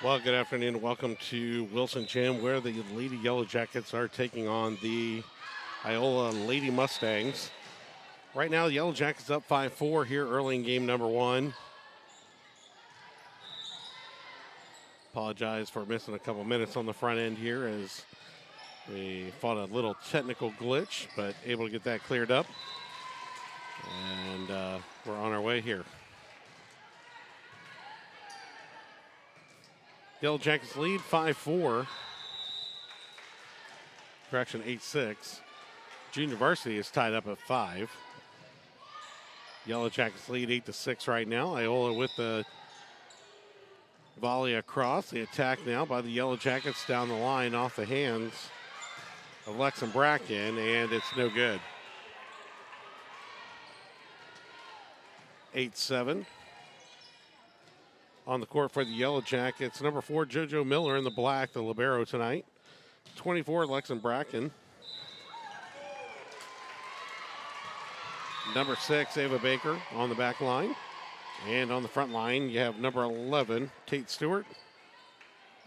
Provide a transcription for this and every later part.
Well, good afternoon. Welcome to Wilson Gym, where the Lady Yellow Jackets are taking on the Iola Lady Mustangs. Right now, the Yellow Jackets up 5-4 here early in game number one. Apologize for missing a couple minutes on the front end here as we fought a little technical glitch, but able to get that cleared up. And we're on our way here. Yellow Jackets lead 5-4. Correction, 8-6. Junior varsity is tied up at 5. Yellow Jackets lead 8-6 right now. Iola with the volley across. The attack now by the Yellow Jackets down the line off the hands of Lex and Bracken, and it's no good. 8-7. On the court for the Yellow Jackets, number 4, JoJo Miller in the black, the libero tonight. 24, Lex and Bracken. Number 6, Ava Baker on the back line. And on the front line, you have number 11, Tate Stewart,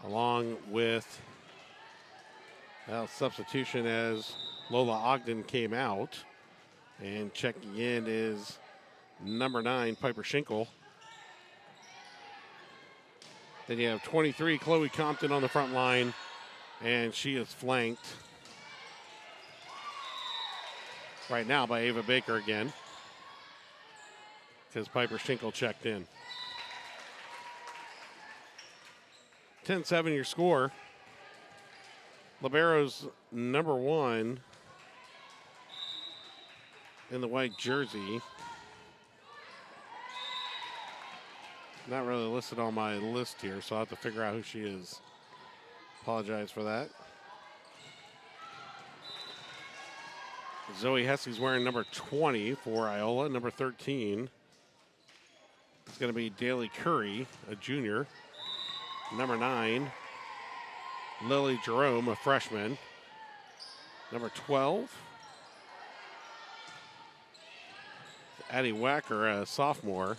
along with substitution as Lola Ogden came out. And checking in is number 9, Piper Schinkel. Then you have 23, Chloe Compton on the front line, and she is flanked right now by Ava Baker again, because Piper Schinkel checked in. 10-7 your score. Libero's number 1 in the white jersey. Not really listed on my list here, so I'll have to figure out who she is. Apologize for that. Zoe Hesse's wearing number 20 for Iola. Number 13 is going to be Daly Curry, a junior. Number 9, Lily Jerome, a freshman. Number 12, Addie Wacker, a sophomore.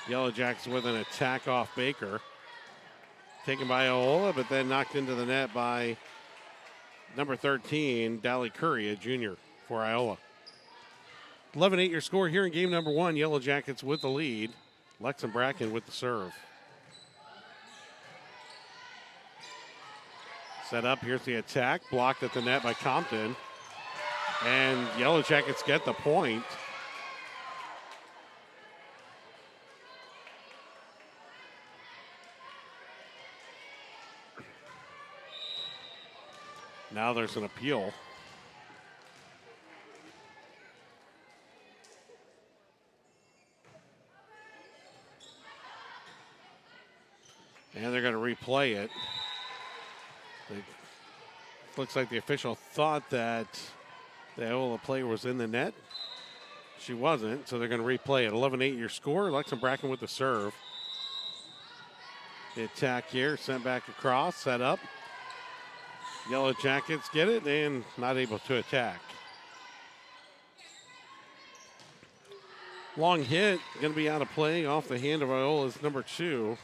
Yellow Jackets with an attack off Baker. Taken by Iola, but then knocked into the net by number 13, Daly Curry, a junior for Iola. 11-8 your score here in game number 1. Yellow Jackets with the lead. Lex and Bracken with the serve. Set up, here's the attack. Blocked at the net by Compton. And Yellow Jackets get the point. Now there's an appeal. And they're going to replay it. It looks like the official thought that the Iola player was in the net. She wasn't, so they're going to replay it. 11-8 your score. Lex and Bracken with the serve. The attack here, sent back across, set up. Yellow Jackets get it and not able to attack. Long hit, going to be out of play off the hand of Iola's number 2,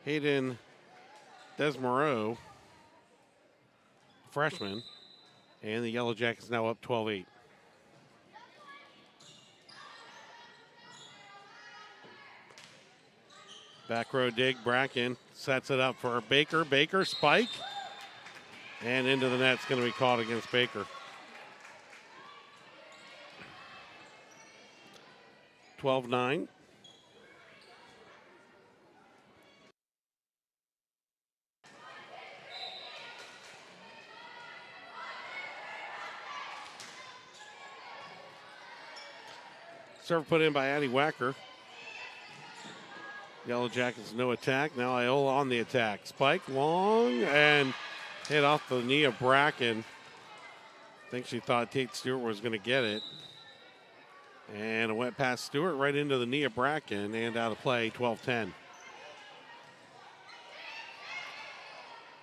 Hayden Desmoreau, freshman. And the Yellow Jackets now up 12-8. Back row dig, Bracken sets it up for Baker. Baker, spike. And into the net's going to be caught against Baker. 12-9. Serve put in by Addie Wacker. Yellow Jackets no attack. Now Iola on the attack. Spike long and hit off the knee of Bracken. I think she thought Tate Stewart was going to get it. And it went past Stewart right into the knee of Bracken and out of play, 12-10.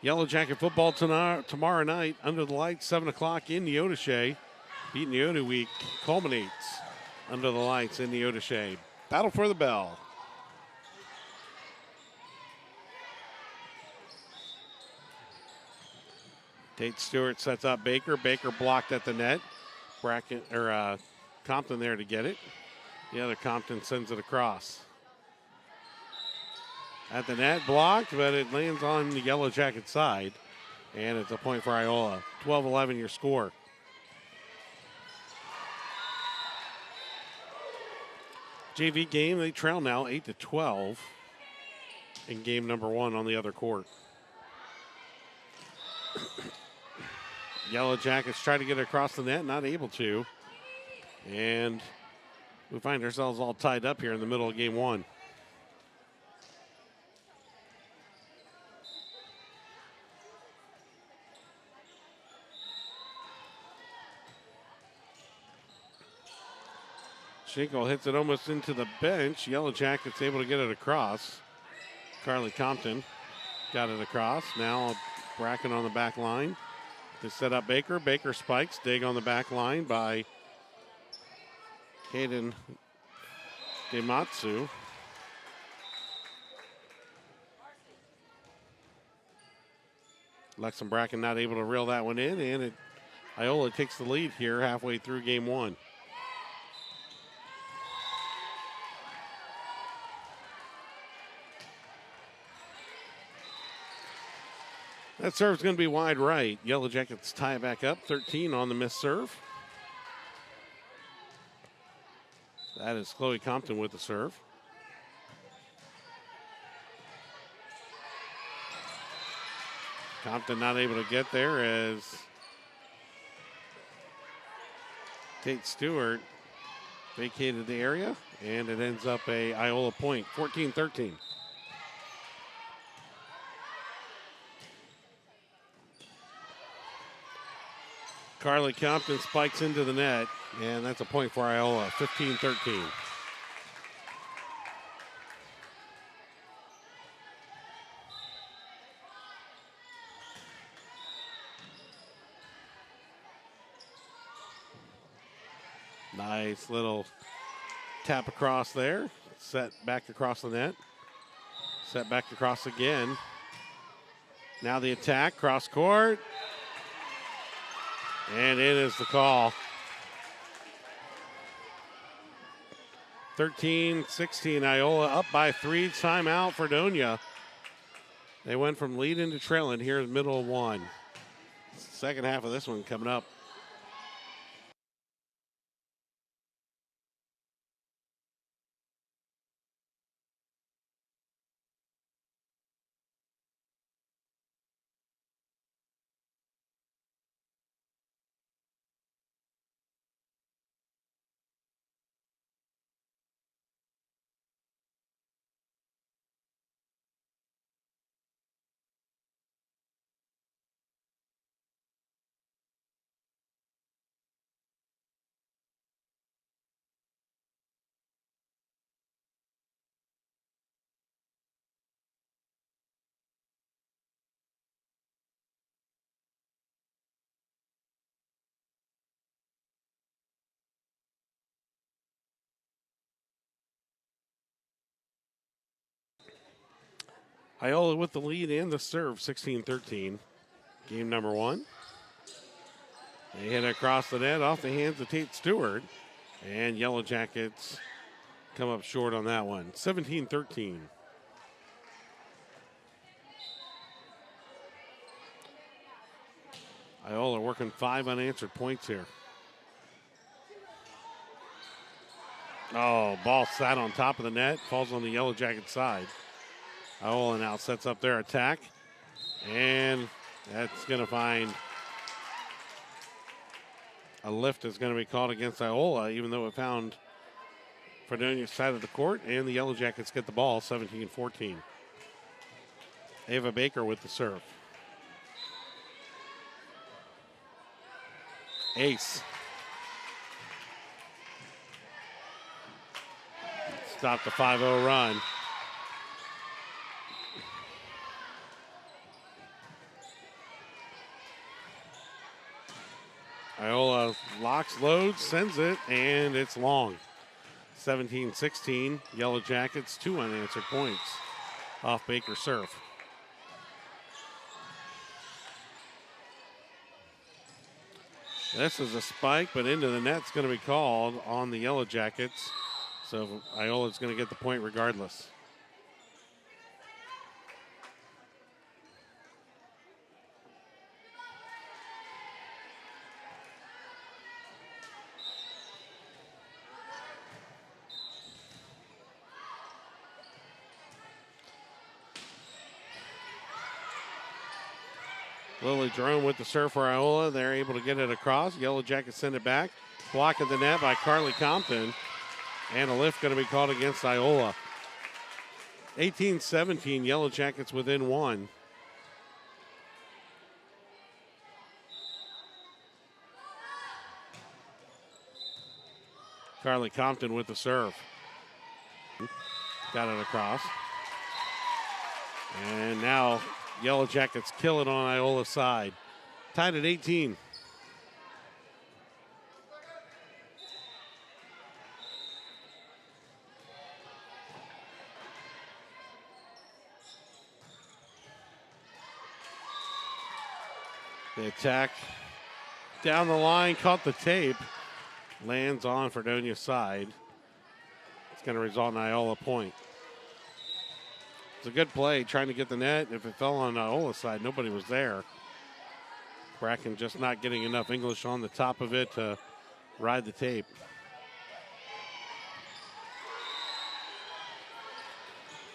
Yellow Jacket football tomorrow night under the lights, 7 o'clock in Neodesha. Beat Neoda week culminates under the lights in the Odyssey. Battle for the bell. Tate Stewart sets up Baker. Baker blocked at the net. Compton there to get it. The other Compton sends it across. At the net, blocked, but it lands on the Yellow Jacket side. And it's a point for Iola. 12-11 your score. JV game, they trail now 8-12 in game number 1 on the other court. Yellow Jackets try to get across the net, not able to. And we find ourselves all tied up here in the middle of game 1. Schinkel hits it almost into the bench. Yellow Jackets able to get it across. Carly Compton got it across. Now Bracken on the back line to set up Baker. Baker spikes. Dig on the back line by Hayden Dematsu. Lexon Bracken not able to reel that one in, and Iola takes the lead here halfway through game 1. That serve's going to be wide right. Yellow Jackets tie it back up. 13 on the missed serve. That is Chloe Compton with the serve. Compton not able to get there as Tate Stewart vacated the area, and it ends up a Iola point, 14-13. Carly Compton spikes into the net, and that's a point for Iola, 15-13. Nice little tap across there. Set back across the net. Set back across again. Now the attack, cross court. And it is the call. 13-16, Iola up by 3. Timeout for Fredonia. They went from leading to trailing here in the middle of 1. Second half of this one coming up. Iola with the lead and the serve, 16-13. Game number 1. They hit across the net off the hands of Tate Stewart. And Yellow Jackets come up short on that one, 17-13. Iola working 5 unanswered points here. Oh, ball sat on top of the net, falls on the Yellow Jacket side. Iola now sets up their attack, and that's going to find a lift is going to be called against Iola, even though it found Fredonia's side of the court, and the Yellow Jackets get the ball, 17-14. Ava Baker with the serve. Ace. Stop the 5-0 run. Iola locks, loads, sends it, and it's long. 17-16, Yellow Jackets, 2 unanswered points off Baker's serve. This is a spike, but into the net's going to be called on the Yellow Jackets. So Iola's going to get the point regardless. Lily Jerome with the serve for Iola. They're able to get it across. Yellow Jackets send it back. Block at the net by Carly Compton. And a lift going to be called against Iola. 18-17, Yellow Jackets within 1. Carly Compton with the serve. Got it across. And now Yellow Jackets kill it on Iola's side. Tied at 18. The attack down the line, caught the tape. Lands on Fredonia's side. It's going to result in Iola point. It's a good play trying to get the net. If it fell on Iola's side, nobody was there. Bracken just not getting enough English on the top of it to ride the tape.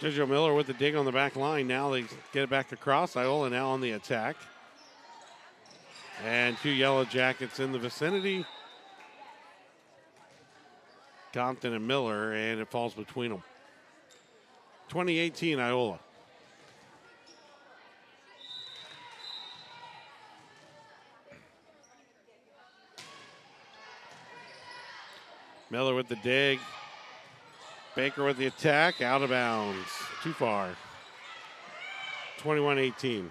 Jojo Miller with the dig on the back line. Now they get it back across. Iola now on the attack. And 2 Yellow Jackets in the vicinity. Compton and Miller, and it falls between them. 2018 Iola. Miller with the dig. Baker with the attack, out of bounds. Too far. 21-18.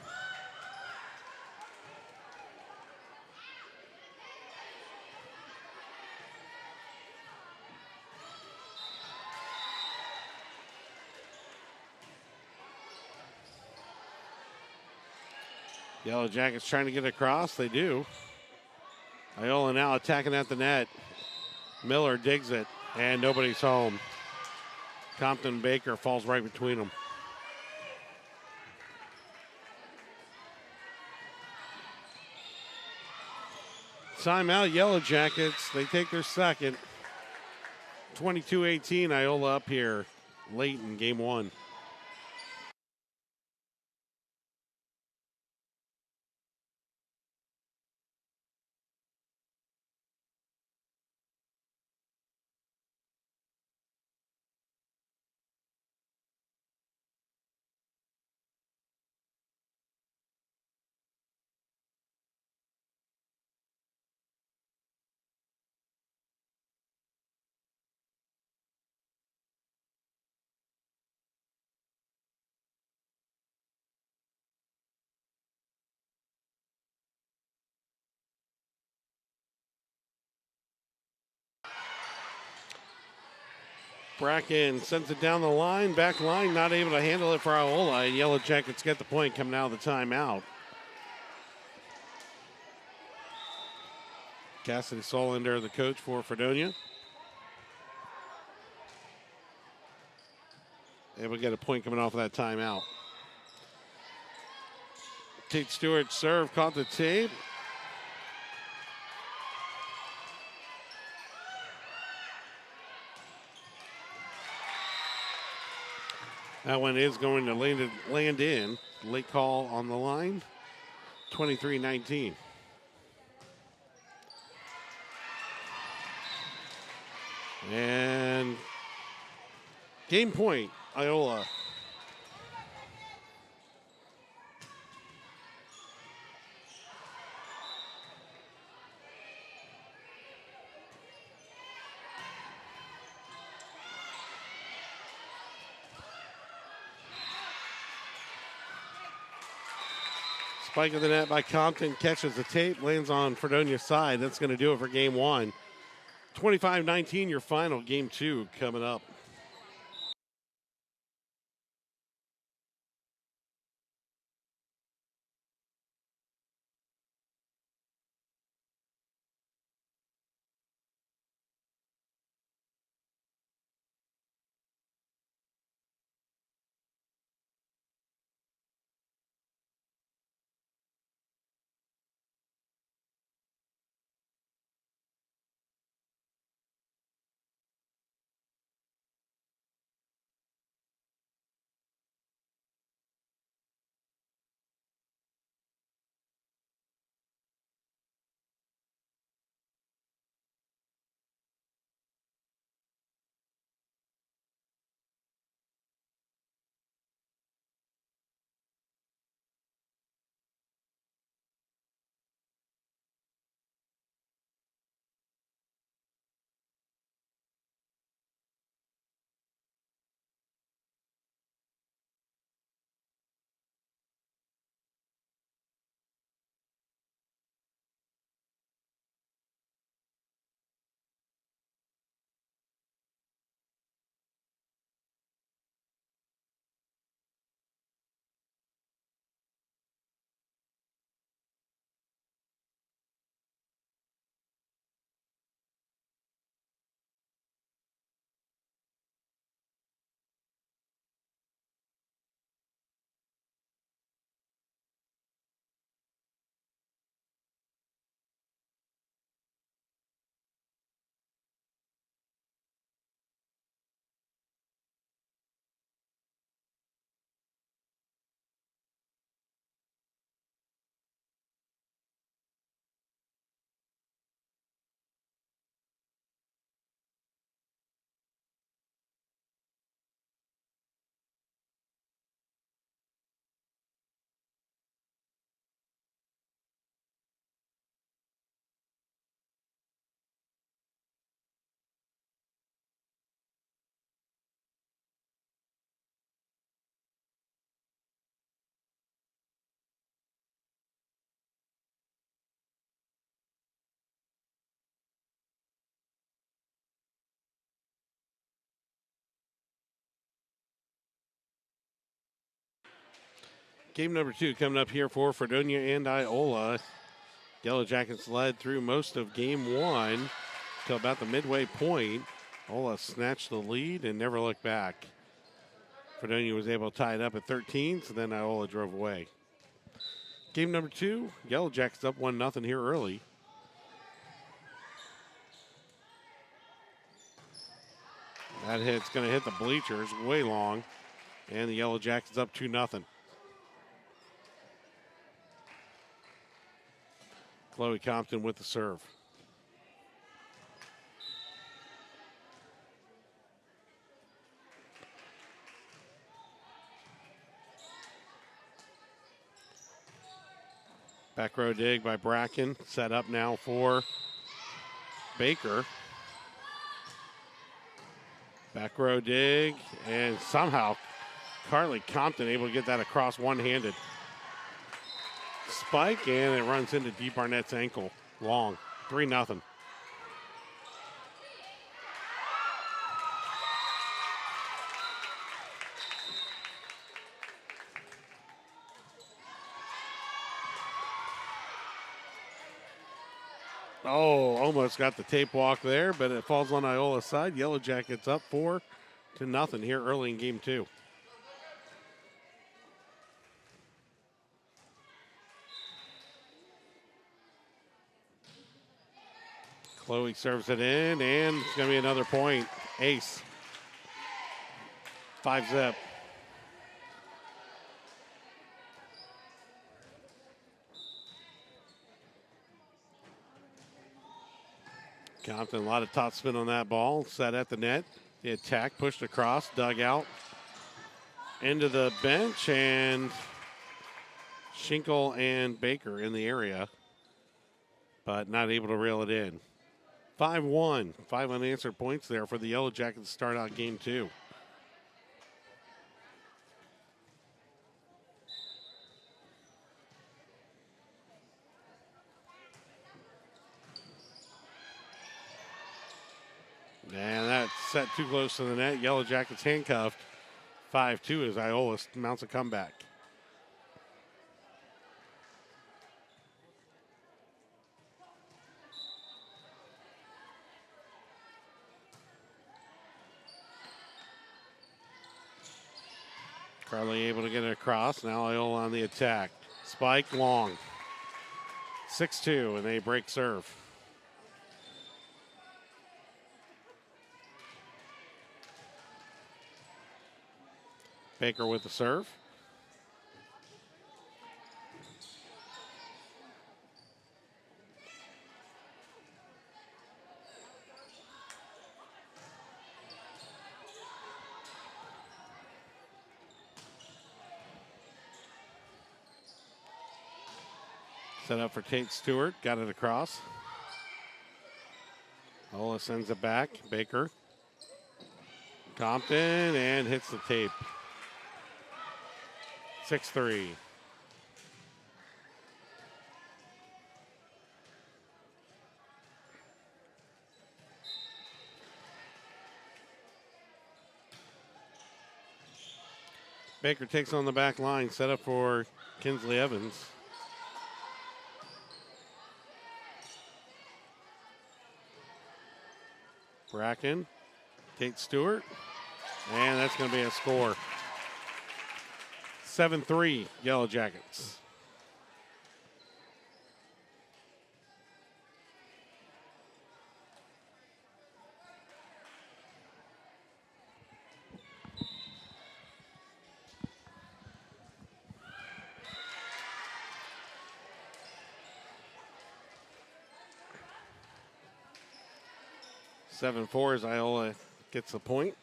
Yellow Jackets trying to get across. They do. Iola now attacking at the net. Miller digs it, and nobody's home. Compton and Baker falls right between them. Timeout, Yellow Jackets. They take their second. 22-18, Iola up here late in game 1. Bracken sends it down the line, back line, not able to handle it for Iola. And Yellow Jackets get the point coming out of the timeout. Cassidy Solinder, the coach for Fredonia. Able to get a point coming off of that timeout. Tate Stewart serve, caught the tape. That one is going to land in. Late call on the line. 23-19. And game point, Iola. Spike of the net by Compton, catches the tape, lands on Fredonia's side. That's going to do it for game 1. 25-19, your final, game 2 coming up. Game number 2 coming up here for Fredonia and Iola. Yellow Jackets led through most of game 1 till about the midway point. Iola snatched the lead and never looked back. Fredonia was able to tie it up at 13, so then Iola drove away. Game number 2, Yellow Jackets up 1-0 here early. That hit's going to hit the bleachers way long, and the Yellow Jackets up 2-0. Chloe Compton with the serve. Back row dig by Bracken. Set up now for Baker. Back row dig, and somehow Carly Compton able to get that across one-handed. Spike, and it runs into Dee Barnett's ankle. Long. 3-0. Oh, almost got the tape walk there, but it falls on Iola's side. Yellow Jackets up 4-0 here early in game 2. Chloe serves it in, and it's going to be another point. Ace. 5-zip. Compton, a lot of top spin on that ball. Set at the net. The attack pushed across, dug out into the bench, and Schinkel and Baker in the area, but not able to reel it in. 5-1. 5 unanswered points there for the Yellow Jackets to start out game 2. And that's set too close to the net. Yellow Jackets handcuffed. 5-2 as Iola mounts a comeback. Carly able to get it across. Now Iola on the attack. Spike long. 6-2, and they break serve. Baker with the serve. Set up for Tate Stewart. Got it across. Ola sends it back. Baker. Compton and hits the tape. 6-3. Baker takes on the back line. Set up for Kinsley Evans. Bracken, Tate Stewart, and that's going to be a score. 7-3, Yellow Jackets. Seven 4 as Iola gets the point.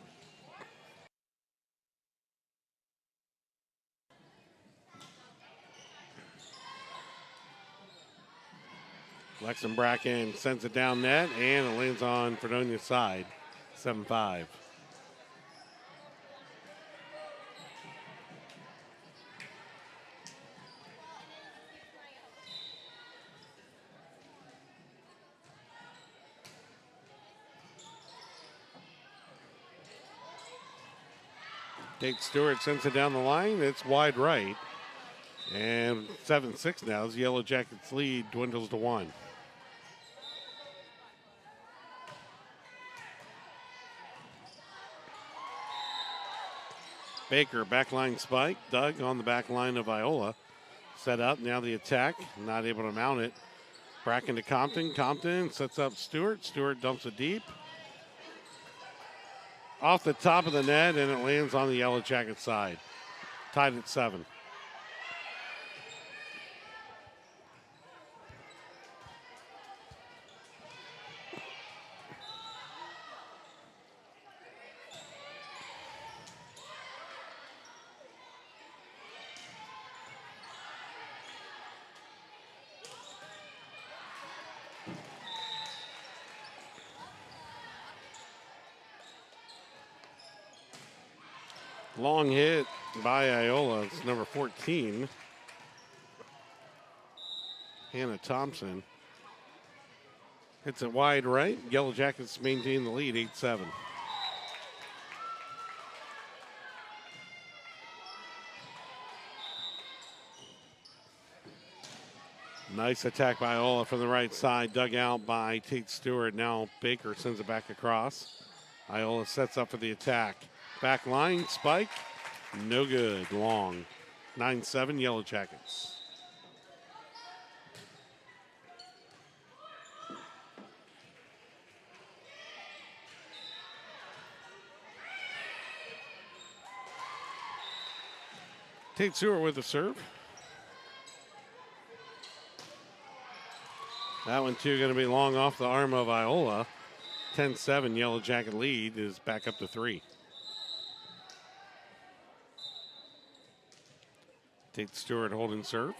Lexon Bracken sends it down net, and it lands on Fredonia's side. 7-5. Tate Stewart sends it down the line. It's wide right. And 7-6 now as the Yellow Jackets lead dwindles to 1. Baker, backline spike. Doug on the back line of Iola. Set up, now the attack. Not able to mount it. Bracken to Compton. Compton sets up Stewart. Stewart dumps it deep. Off the top of the net, and it lands on the Yellow Jacket side. Tied at 7. Long hit by Iola. It's number 14. Hannah Thompson. Hits it wide right. Yellow Jackets maintain the lead, 8-7. Nice attack by Iola from the right side. Dug out by Tate Stewart. Now Baker sends it back across. Iola sets up for the attack. Back line, spike, no good, long. 9-7, Yellow Jackets. Tate Stewart with the serve. That one, too, going to be long off the arm of Iola. 10-7, Yellow Jacket lead is back up to 3. Tate Stewart holding serve.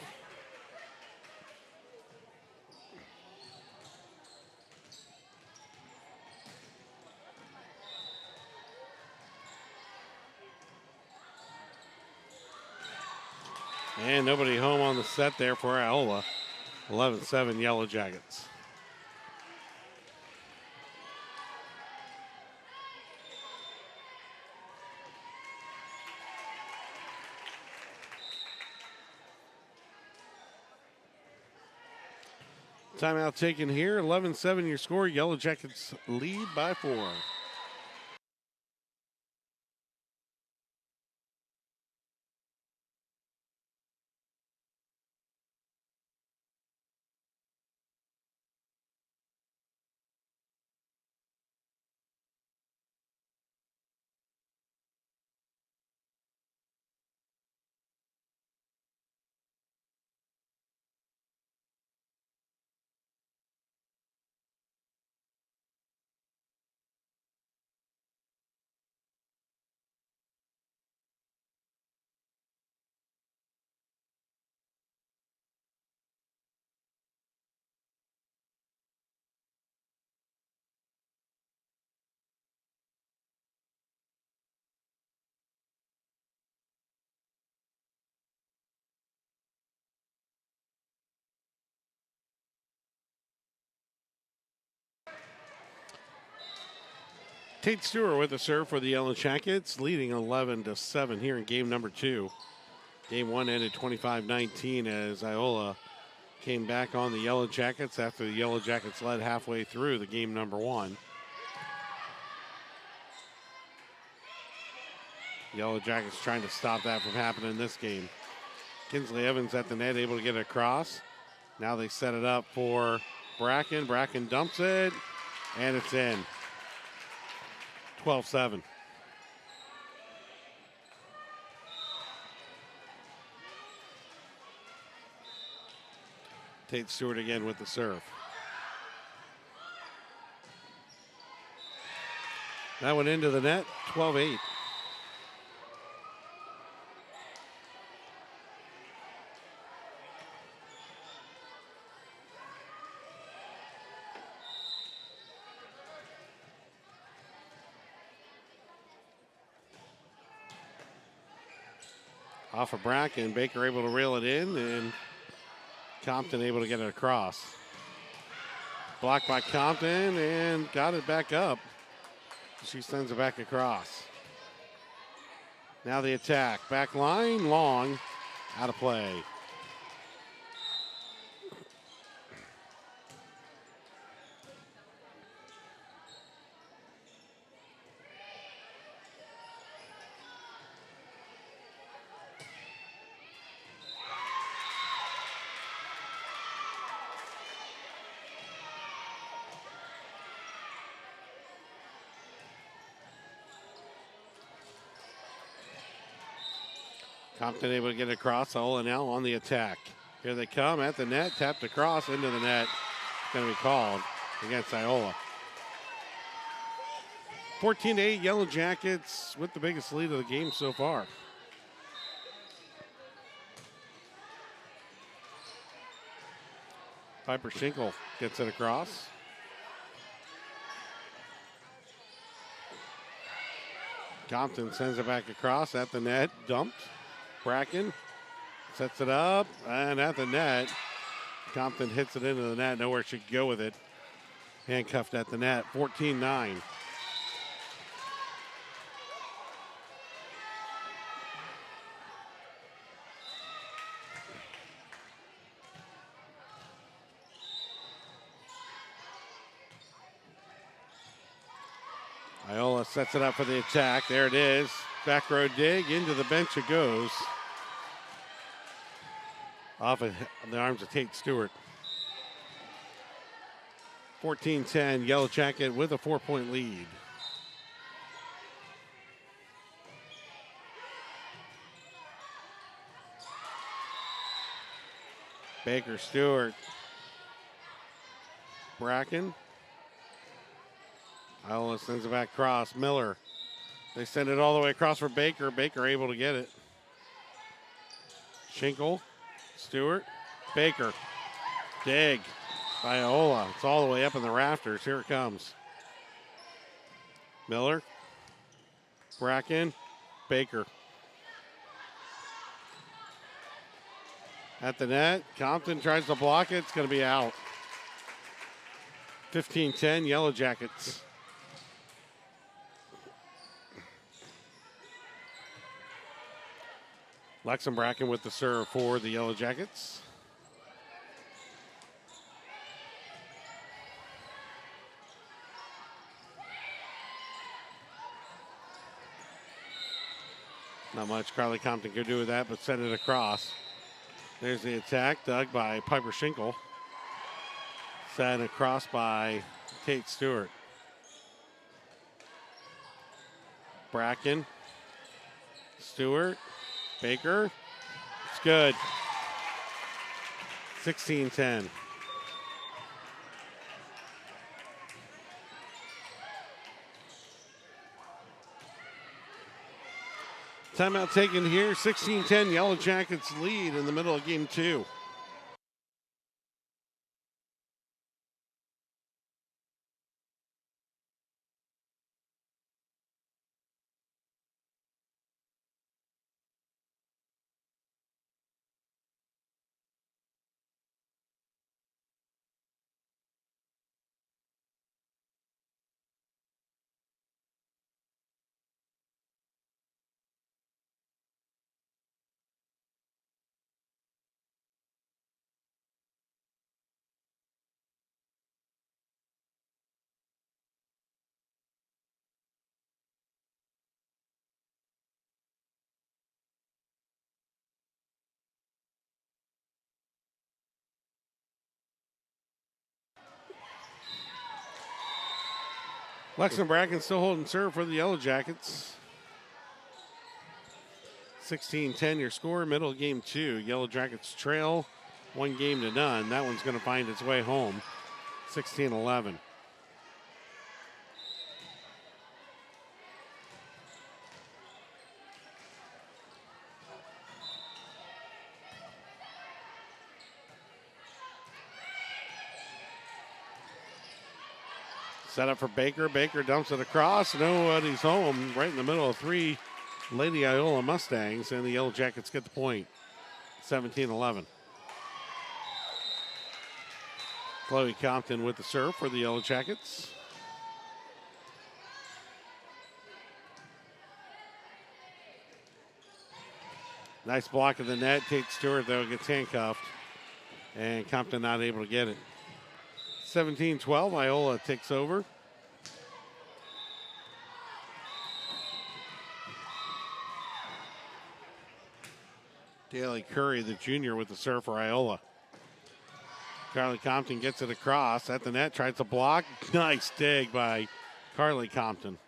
And nobody home on the set there for Iola. 11-7 Yellow Jackets. Timeout taken here. 11-7 your score. Yellow Jackets lead by 4. Tate Stewart with the serve for the Yellow Jackets, leading 11-7 here in game number 2. Game 1 ended 25-19 as Iola came back on the Yellow Jackets after the Yellow Jackets led halfway through the game number 1. Yellow Jackets trying to stop that from happening in this game. Kinsley Evans at the net, able to get it across. Now they set it up for Bracken. Bracken dumps it, and it's in. 12-7. Tate Stewart again with the serve. That went into the net, 12-8. Off of Bracken, Baker able to reel it in, and Compton able to get it across. Blocked by Compton and got it back up. She sends it back across. Now the attack. Back line, long, out of play. Compton able to get it across. Iola now on the attack. Here they come at the net. Tapped across into the net. Going to be called against Iola. 14-8 Yellow Jackets with the biggest lead of the game so far. Piper Schinkel gets it across. Compton sends it back across at the net. Dumped. Bracken sets it up, and at the net, Compton hits it into the net. Nowhere she could go with it. Handcuffed at the net, 14-9. Iola sets it up for the attack. There it is. Back row dig, into the bench it goes. Off of the arms of Tate Stewart. 14-10, Yellow Jacket with a 4-point lead. Baker Stewart. Bracken. Iola sends it back across. Miller. They send it all the way across for Baker. Baker able to get it. Schinkel. Stewart. Baker. Dig by Iola. It's all the way up in the rafters. Here it comes. Miller. Bracken. Baker. At the net. Compton tries to block it. It's going to be out. 15-10 Yellow Jackets. Lexham Bracken with the serve for the Yellow Jackets. Not much Carly Compton could do with that, but send it across. There's the attack, dug by Piper Schinkel. Sent across by Tate Stewart. Bracken, Stewart, Baker. It's good. 16-10. Timeout taken here. 16-10. Yellow Jackets lead in the middle of game 2. Lexington Bracken still holding serve for the Yellow Jackets. 16-10 your score, middle of game 2. Yellow Jackets trail 1-0. That one's going to find its way home. 16-11. Set up for Baker. Baker dumps it across. Nobody's home. Right in the middle of 3 Lady Iola Mustangs, and the Yellow Jackets get the point. 17-11. Chloe Compton with the serve for the Yellow Jackets. Nice block of the net. Tate Stewart, though, gets handcuffed, and Compton not able to get it. 17-12, Iola takes over. Daly Curry, the junior, with the serve for Iola. Carly Compton gets it across at the net, tries to block. Nice dig by Chloe Compton.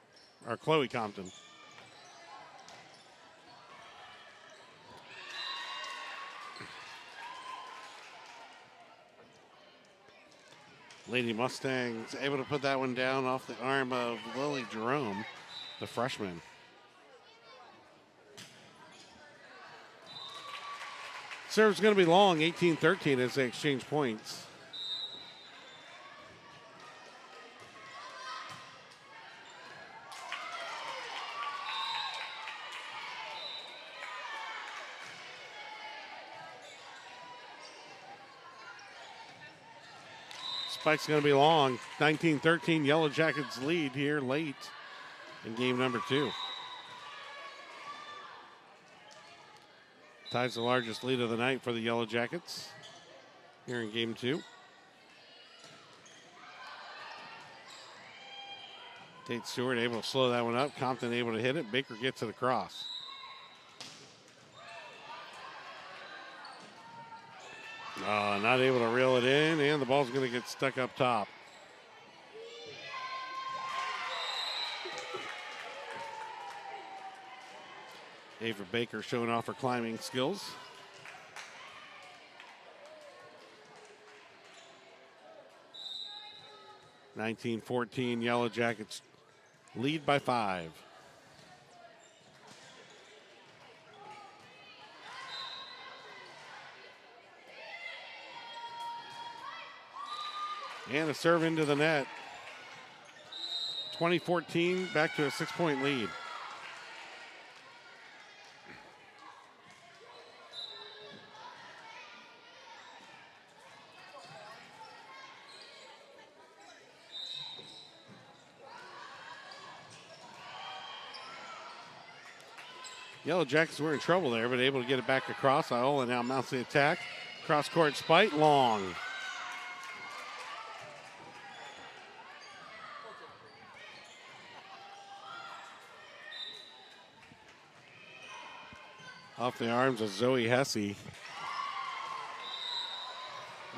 Lady Mustangs able to put that one down off the arm of Lily Jerome, the freshman. Serve's going to be long, 18-13 as they exchange points. Spike's going to be long. 19-13, Yellow Jackets lead here late in game number 2. Ties the largest lead of the night for the Yellow Jackets here in game 2. Tate Stewart able to slow that one up. Compton able to hit it. Baker gets it across. Not able to reel it in, and the ball's going to get stuck up top. Ava Baker showing off her climbing skills. (19-14) Yellow Jackets lead by 5. And a serve into the net. 20-14, back to a 6-point lead. Yellow Jackets were in trouble there, but able to get it back across. Iola now mounts the attack. Cross-court spite, long. Off the arms of Zoe Hesse.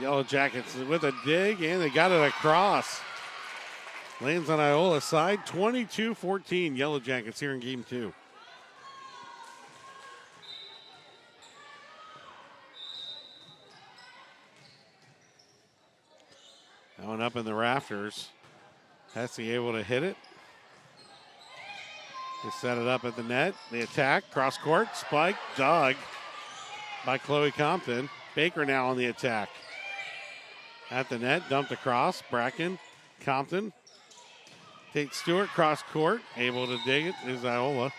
Yellow Jackets with a dig, and they got it across. Lands on Iola's side, 22-14. Yellow Jackets here in game 2. That one up in the rafters. Hesse able to hit it. They set it up at the net. They attack, cross court, spike, dug by Chloe Compton. Baker now on the attack. At the net, dumped across. Bracken, Compton. Tate Stewart, cross court. Able to dig it is Iola.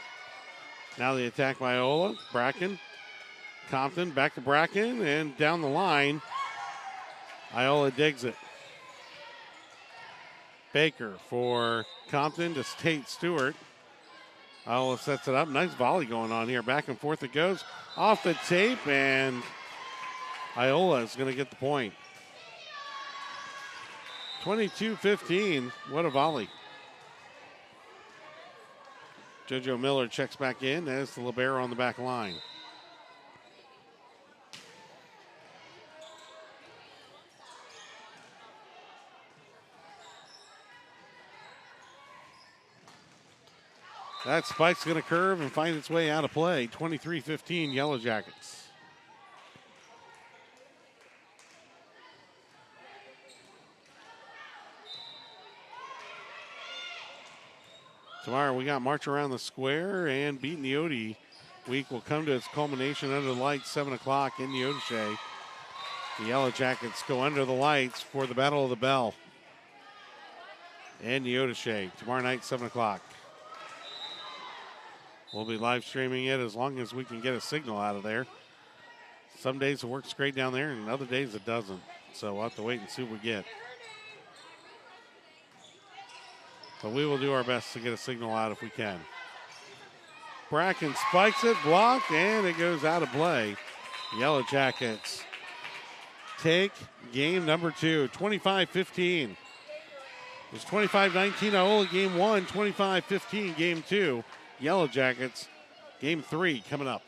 Now the attack by Iola. Bracken, Compton, back to Bracken, and down the line. Iola digs it. Baker for Compton to Tate Stewart. Iola sets it up. Nice volley going on here. Back and forth it goes. Off the tape, and Iola is going to get the point. 22-15. What a volley. JoJo Miller checks back in as the libero on the back line. That spike's going to curve and find its way out of play. 23-15, Yellow Jackets. Tomorrow we got March Around the Square, and Beat Neoti week will come to its culmination under the lights, 7 o'clock in Neodesha. The Yellow Jackets go under the lights for the Battle of the Bell in Neodesha tomorrow night, 7 o'clock. We'll be live streaming it as long as we can get a signal out of there. Some days it works great down there, and other days it doesn't. So we'll have to wait and see what we get. But we will do our best to get a signal out if we can. Bracken spikes it, blocked, and it goes out of play. Yellow Jackets take game number 2, 25-15. It was 25-19 Iola game 1, 25-15 game 2. Yellow Jackets game 3 coming up.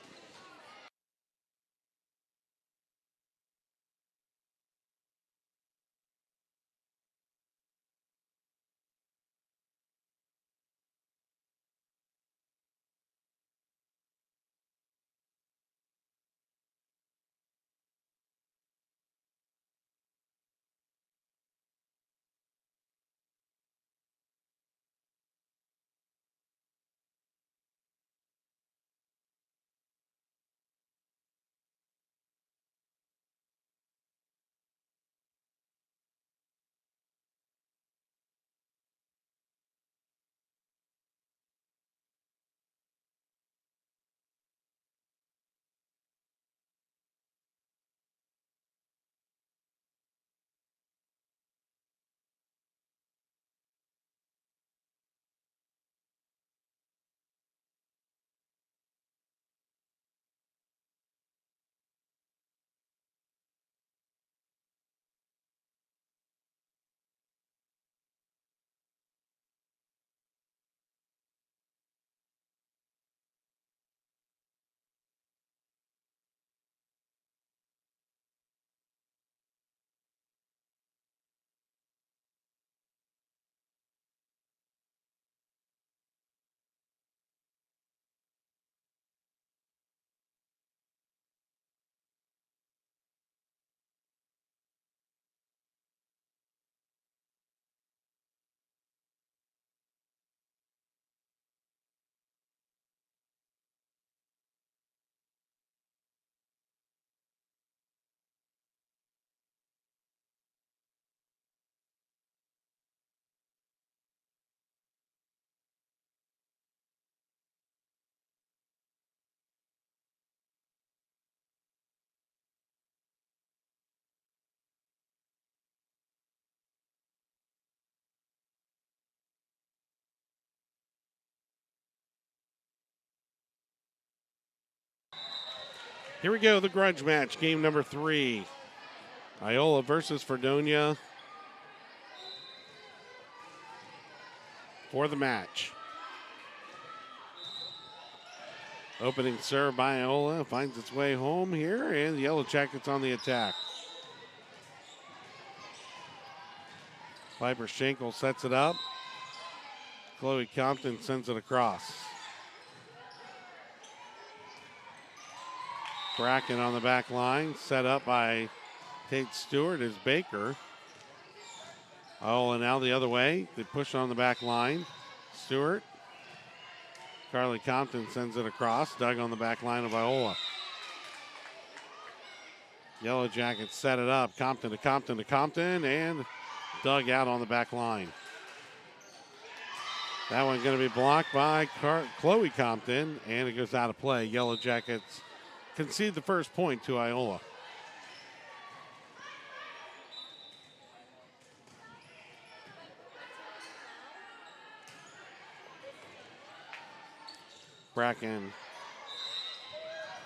Here we go, the grudge match, game number 3. Iola versus Fredonia for the match. Opening serve by Iola finds its way home here, and the Yellow Jackets on the attack. Piper Schenkel sets it up. Chloe Compton sends it across. Bracken on the back line, set up by Tate Stewart is Baker. Iola now the other way. They push on the back line. Stewart. Carly Compton sends it across. Doug on the back line of Iola. Yellow Jackets set it up. Compton to Compton to Compton, and Doug out on the back line. That one's going to be blocked by Chloe Compton, and it goes out of play. Yellow Jackets concede the first point to Iola. Bracken.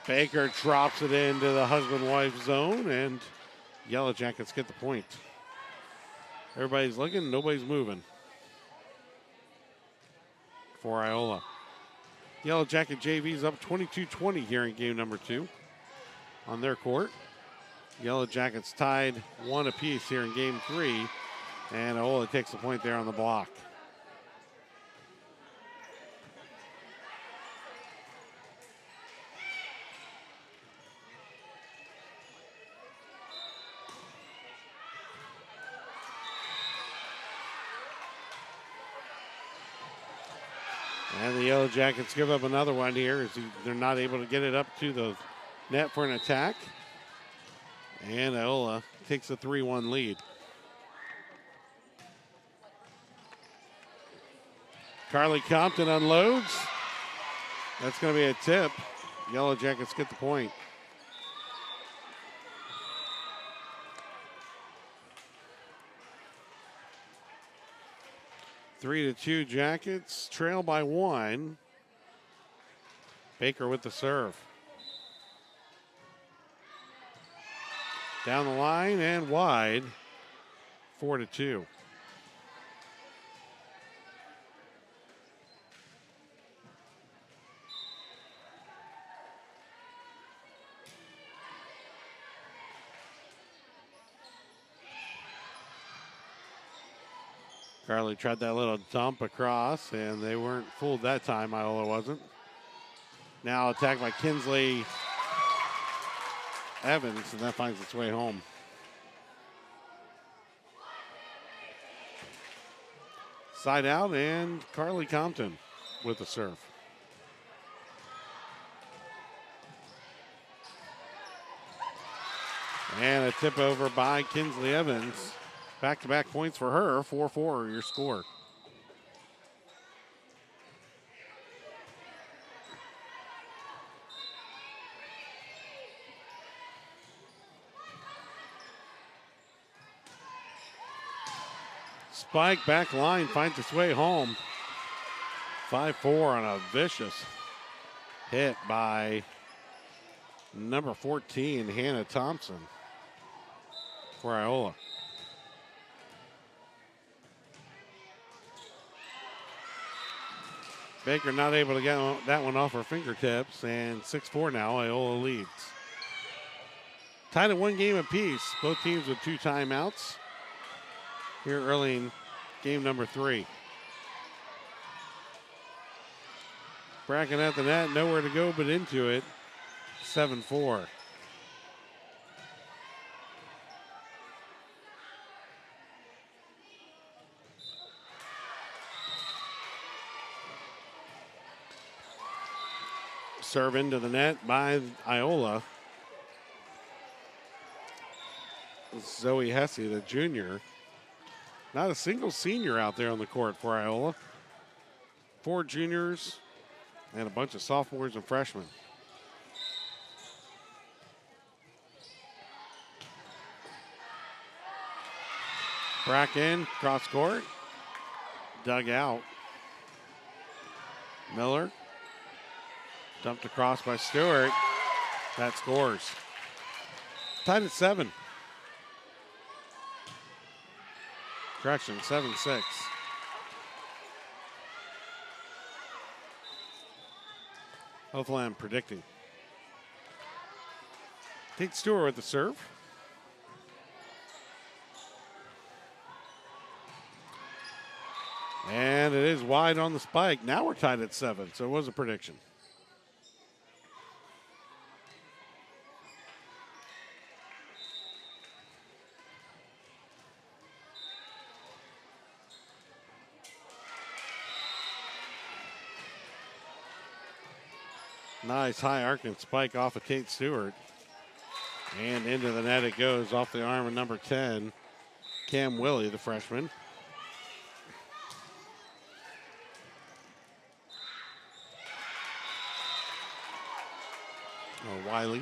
Baker drops it into the husband-wife zone, and Yellow Jackets get the point. Everybody's looking, nobody's moving for Iola. Yellow Jacket JV's up 22-20 here in game number 2 on their court. Yellow Jackets tied 1 apiece here in game 3, and Iola takes the point there on the block. And the Yellow Jackets give up another one here as they're not able to get it up to the net for an attack. And Iola takes a 3-1 lead. Carly Compton unloads. That's going to be a tip. Yellow Jackets get the point. Three to 2 Jackets, trail by 1. Baker with the serve. Down the line and wide, 4 to 2. Carly tried that little dump across, and they weren't fooled that time. Iola wasn't. Now attacked by Kinsley Evans, and that finds its way home. Side out, and Carly Compton with the serve. And a tip over by Kinsley Evans. Back-to-back points for her, 4-4 your score. Spike back line finds its way home. 5-4 on a vicious hit by number 14, Hannah Thompson for Iola. Baker not able to get that one off her fingertips, and 6-4 now, Iola leads. Tied at 1 game apiece, both teams with 2 timeouts here early in game number 3. Bracken at the net, nowhere to go but into it, 7-4. Serve into the net by Iola. Zoe Hesse, the junior. Not a single senior out there on the court for Iola. 4 juniors and a bunch of sophomores and freshmen. Bracken, cross court. Dug out. Miller. Dumped across by Stewart. That scores. Tied at 7. Correction, 7-6. Hopefully I'm predicting. Kate Stewart with the serve. And it is wide on the spike. Now we're tied at 7, so it was a prediction. Nice high arcing spike off of Kate Stewart. And into the net it goes off the arm of number 10, Cam Willie, the freshman. Oh, Wiley.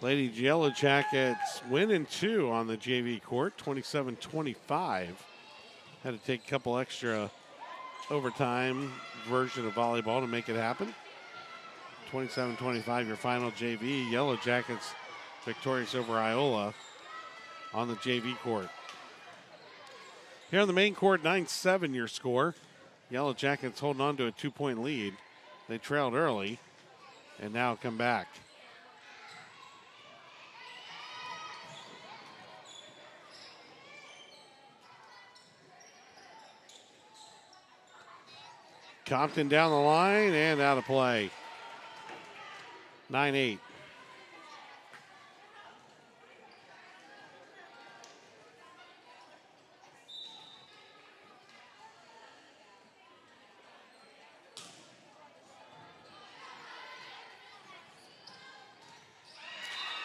Lady Yellow Jackets win in 2 on the JV court, 27-25. Had to take a couple extra overtime version of volleyball to make it happen. 27-25 your final JV. Yellow Jackets victorious over Iola on the JV court. Here on the main court, 9-7 your score. Yellow Jackets holding on to a 2-point lead. They trailed early and now come back. Compton down the line and out of play. 9-8.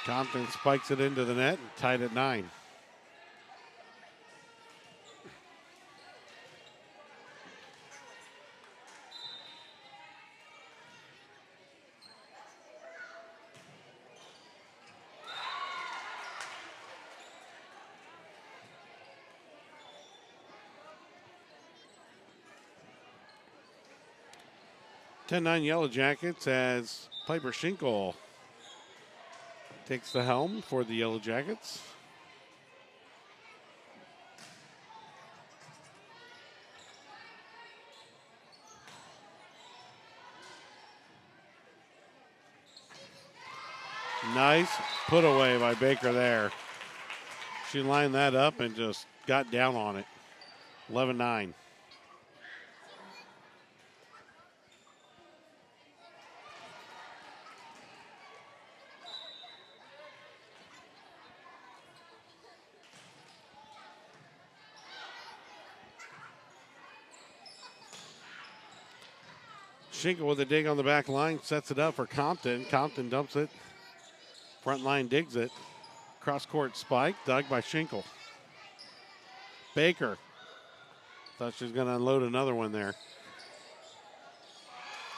Compton spikes it into the net and tied at 9. (10-9) Yellow Jackets as Piper Schinkel takes the helm for the Yellow Jackets. Nice put away by Baker there. She lined that up and just got down on it. 11-9. Schinkel with a dig on the back line, sets it up for Compton. Compton dumps it. Front line digs it. Cross court spike, dug by Schinkel. Baker. Thought she was going to unload another one there.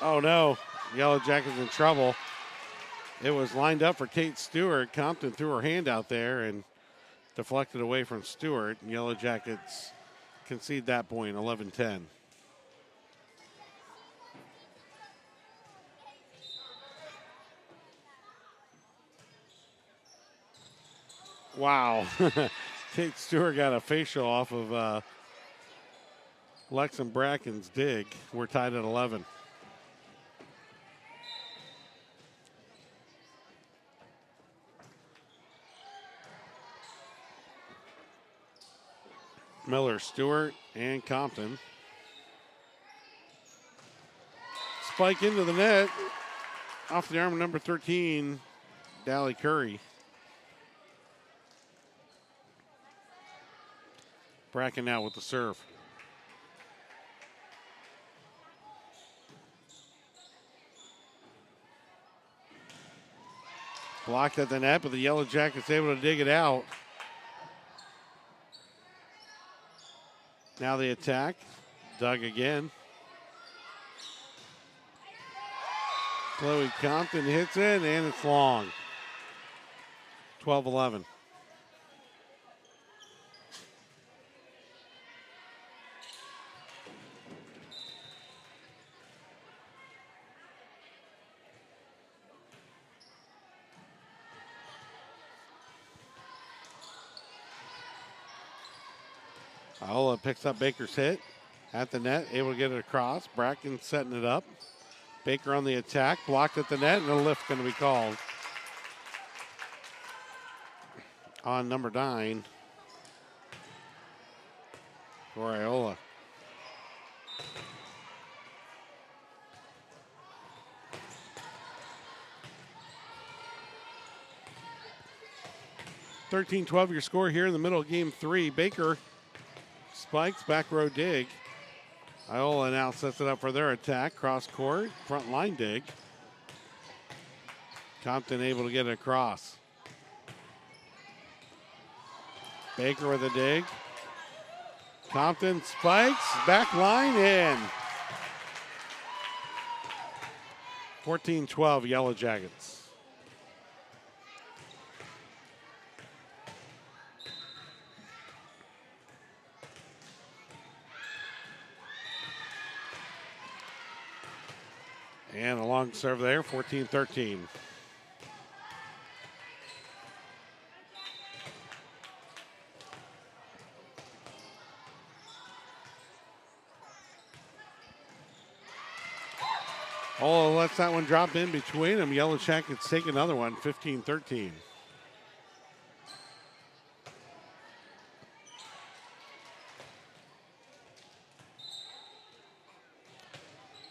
Oh no, Yellow Jackets in trouble. It was lined up for Kate Stewart. Compton threw her hand out there and deflected away from Stewart. Yellow Jackets concede that point, 11-10. Wow. Kate Stewart got a facial off of Lexan Bracken's dig. We're tied at 11. Miller, Stewart, and Compton. Spike into the net. Off the arm of number 13, Dally Curry. Bracken now with the serve. Blocked at the net, but the Yellow Jackets able to dig it out. Now the attack. Dug again. Chloe Compton hits it, and it's long. 12-11. Iola picks up Baker's hit at the net, able to get it across. Bracken setting it up. Baker on the attack, blocked at the net, and a lift going to be called on number 9 for Iola. (13-12) your score here in the middle of game 3. Baker spikes, back row dig. Iola now sets it up for their attack. Cross court, front line dig. Compton able to get it across. Baker with a dig. Compton spikes, back line in. 14-12 Yellow Jackets. And a long serve there, 14-13. Oh, lets that one drop in between them. Yellow Jackets take another one, 15-13.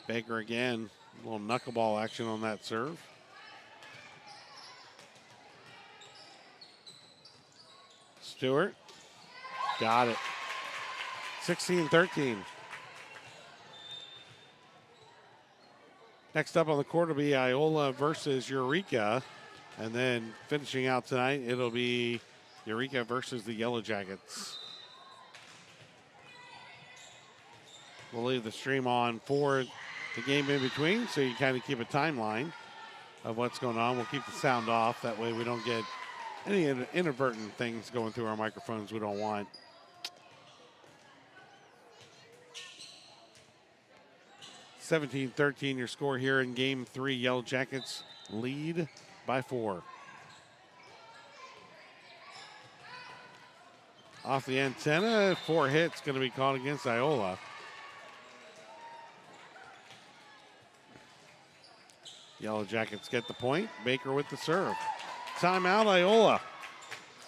Baker again, a little knuckleball action on that serve. Stewart, got it. 16-13. Next up on the court will be Iola versus Eureka. And then finishing out tonight, it'll be Eureka versus the Yellow Jackets. We'll leave the stream on for the game in between, so you kind of keep a timeline of what's going on. We'll keep the sound off. That way we don't get any inadvertent things going through our microphones we don't want. (17-13) your score here in game 3. Yellow Jackets lead by 4. Off the antenna, 4 hits going to be called against Iola. Yellow Jackets get the point. Baker with the serve. Timeout, Iola.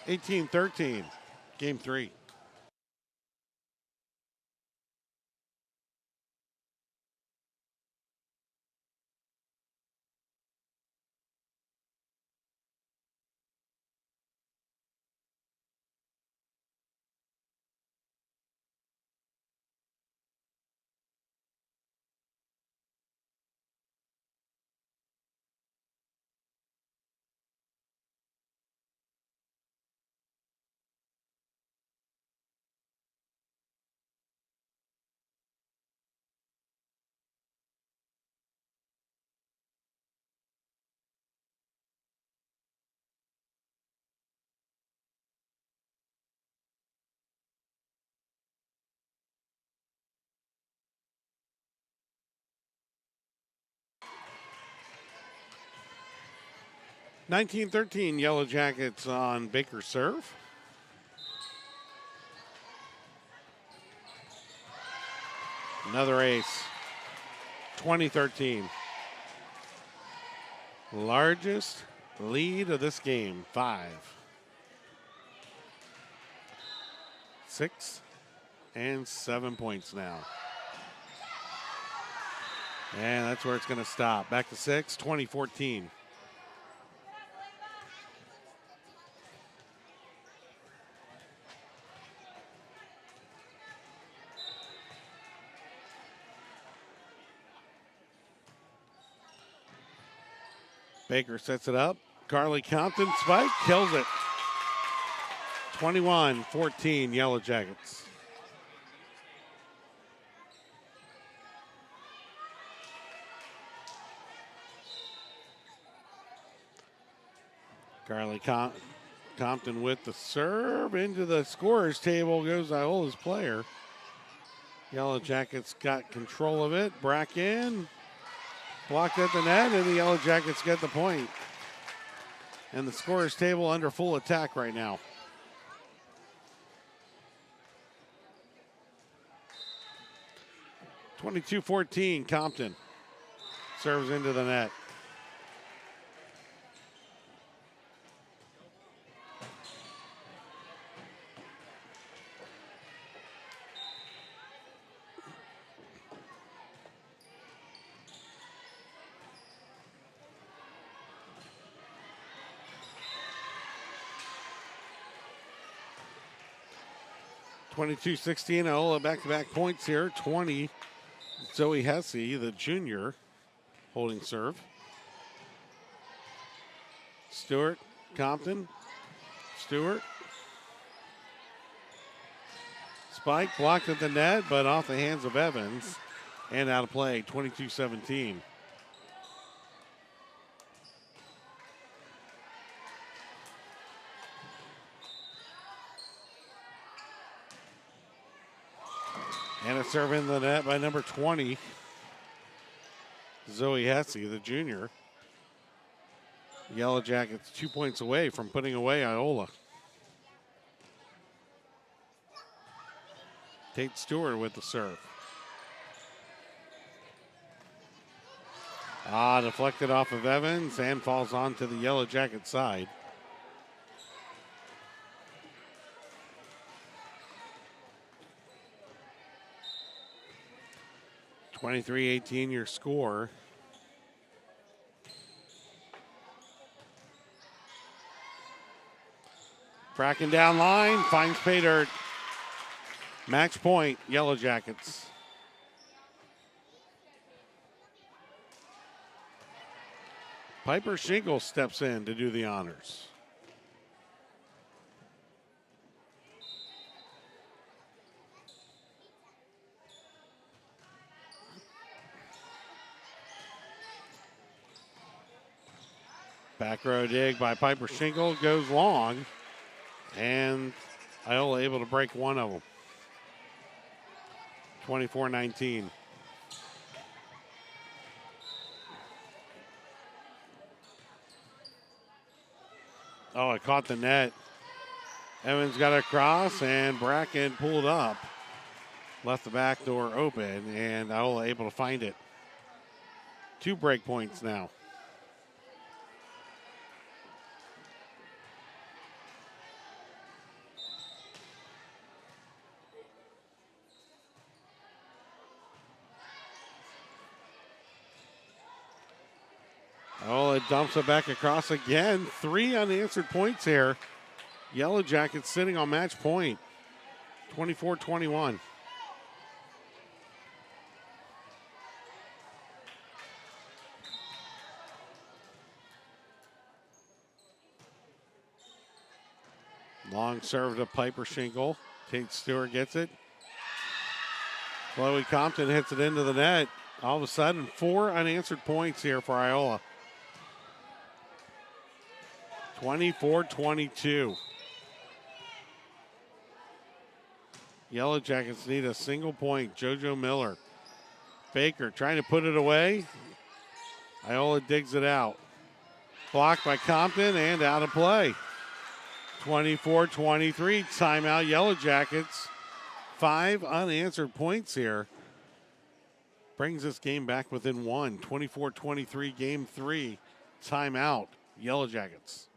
18-13, game 3. (19-13) Yellow Jackets on Baker's serve. Another ace. 20-13. Largest lead of this game, 5. 6 and 7 points now. And that's where it's going to stop. Back to 6, 20-14. Baker sets it up. Carly Compton spike, kills it. 21-14 Yellow Jackets. Carly Compton with the serve. Into the scorer's table goes Iola's player. Yellow Jackets got control of it. Bracken blocked at the net, and the Yellow Jackets get the point. And the scorer's table under full attack right now. 22-14, Compton serves into the net. (22-16) Iola back-to-back points here. 20, Zoe Hesse, the junior, holding serve. Stewart, Compton. Stewart. Spike blocked at the net, but off the hands of Evans and out of play. 22-17. And a serve in the net by number 20, Zoe Hesse, the junior. Yellow Jackets 2 points away from putting away Iola. Tate Stewart with the serve. Deflected off of Evans and falls onto the Yellow Jacket side. (23-18) your score. Bracken down line, finds pay dirt. Match point, Yellow Jackets. Piper Shingle steps in to do the honors. Back row dig by Piper Shingle goes long, and Iola able to break one of them. 24-19. It caught the net. Evans got across, and Bracken pulled up. Left the back door open, and Iola able to find it. 2 break points now. It dumps it back across again. 3 unanswered points here. Yellow Jackets sitting on match point. 24-21. Long serve to Piper Shingle. Tate Stewart gets it. Chloe Compton hits it into the net. All of a sudden, 4 unanswered points here for Iola. 24-22. Yellow Jackets need a single point. JoJo Miller. Baker trying to put it away. Iola digs it out. Blocked by Compton and out of play. 24-23. Timeout, Yellow Jackets. 5 unanswered points here. Brings this game back within 1. 24-23, game 3. Timeout, Yellow Jackets.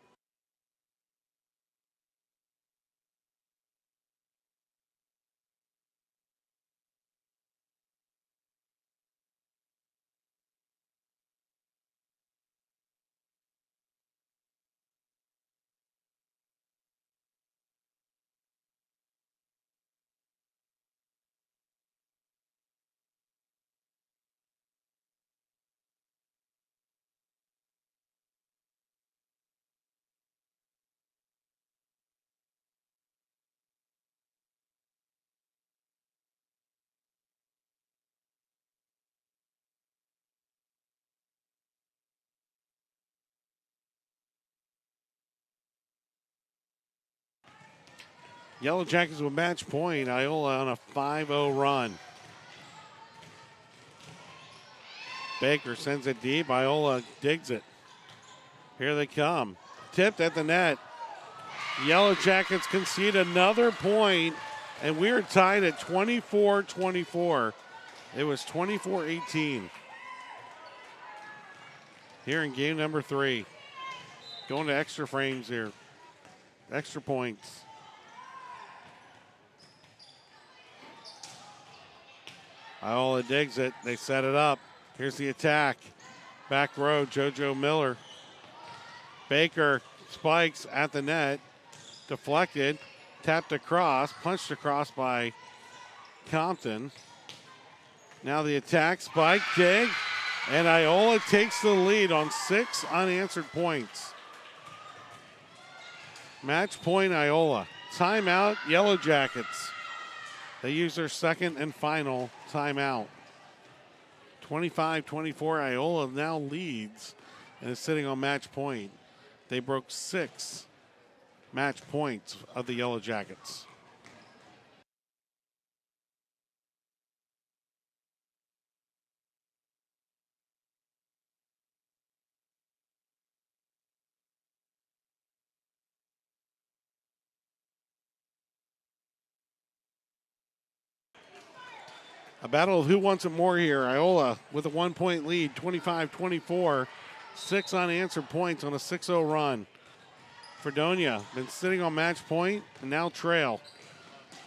Yellow Jackets with match point. Iola on a 5-0 run. Baker sends it deep. Iola digs it. Here they come. Tipped at the net. Yellow Jackets concede another point, and we're tied at 24-24. It was 24-18 here in game number 3. Going to extra frames here. Extra points. Iola digs it. They set it up. Here's the attack. Back row, JoJo Miller. Baker spikes at the net. Deflected. Tapped across. Punched across by Compton. Now the attack. Spike, dig. And Iola takes the lead on 6 unanswered points. Match point, Iola. Timeout, Yellow Jackets. They use their second and final timeout. 25-24, Iola now leads and is sitting on match point. They broke 6 match points of the Yellow Jackets. A battle of who wants it more here. Iola with a 1-point lead, 25-24. 6 unanswered points on a 6-0 run. Fredonia been sitting on match point and now trail.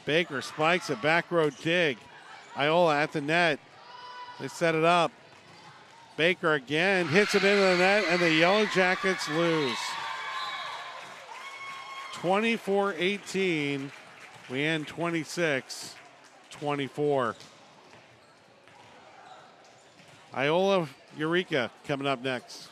Baker spikes it, back row dig. Iola at the net. They set it up. Baker again hits it into the net, and the Yellow Jackets lose. 24-18. We end 26-24. Iola, Eureka coming up next.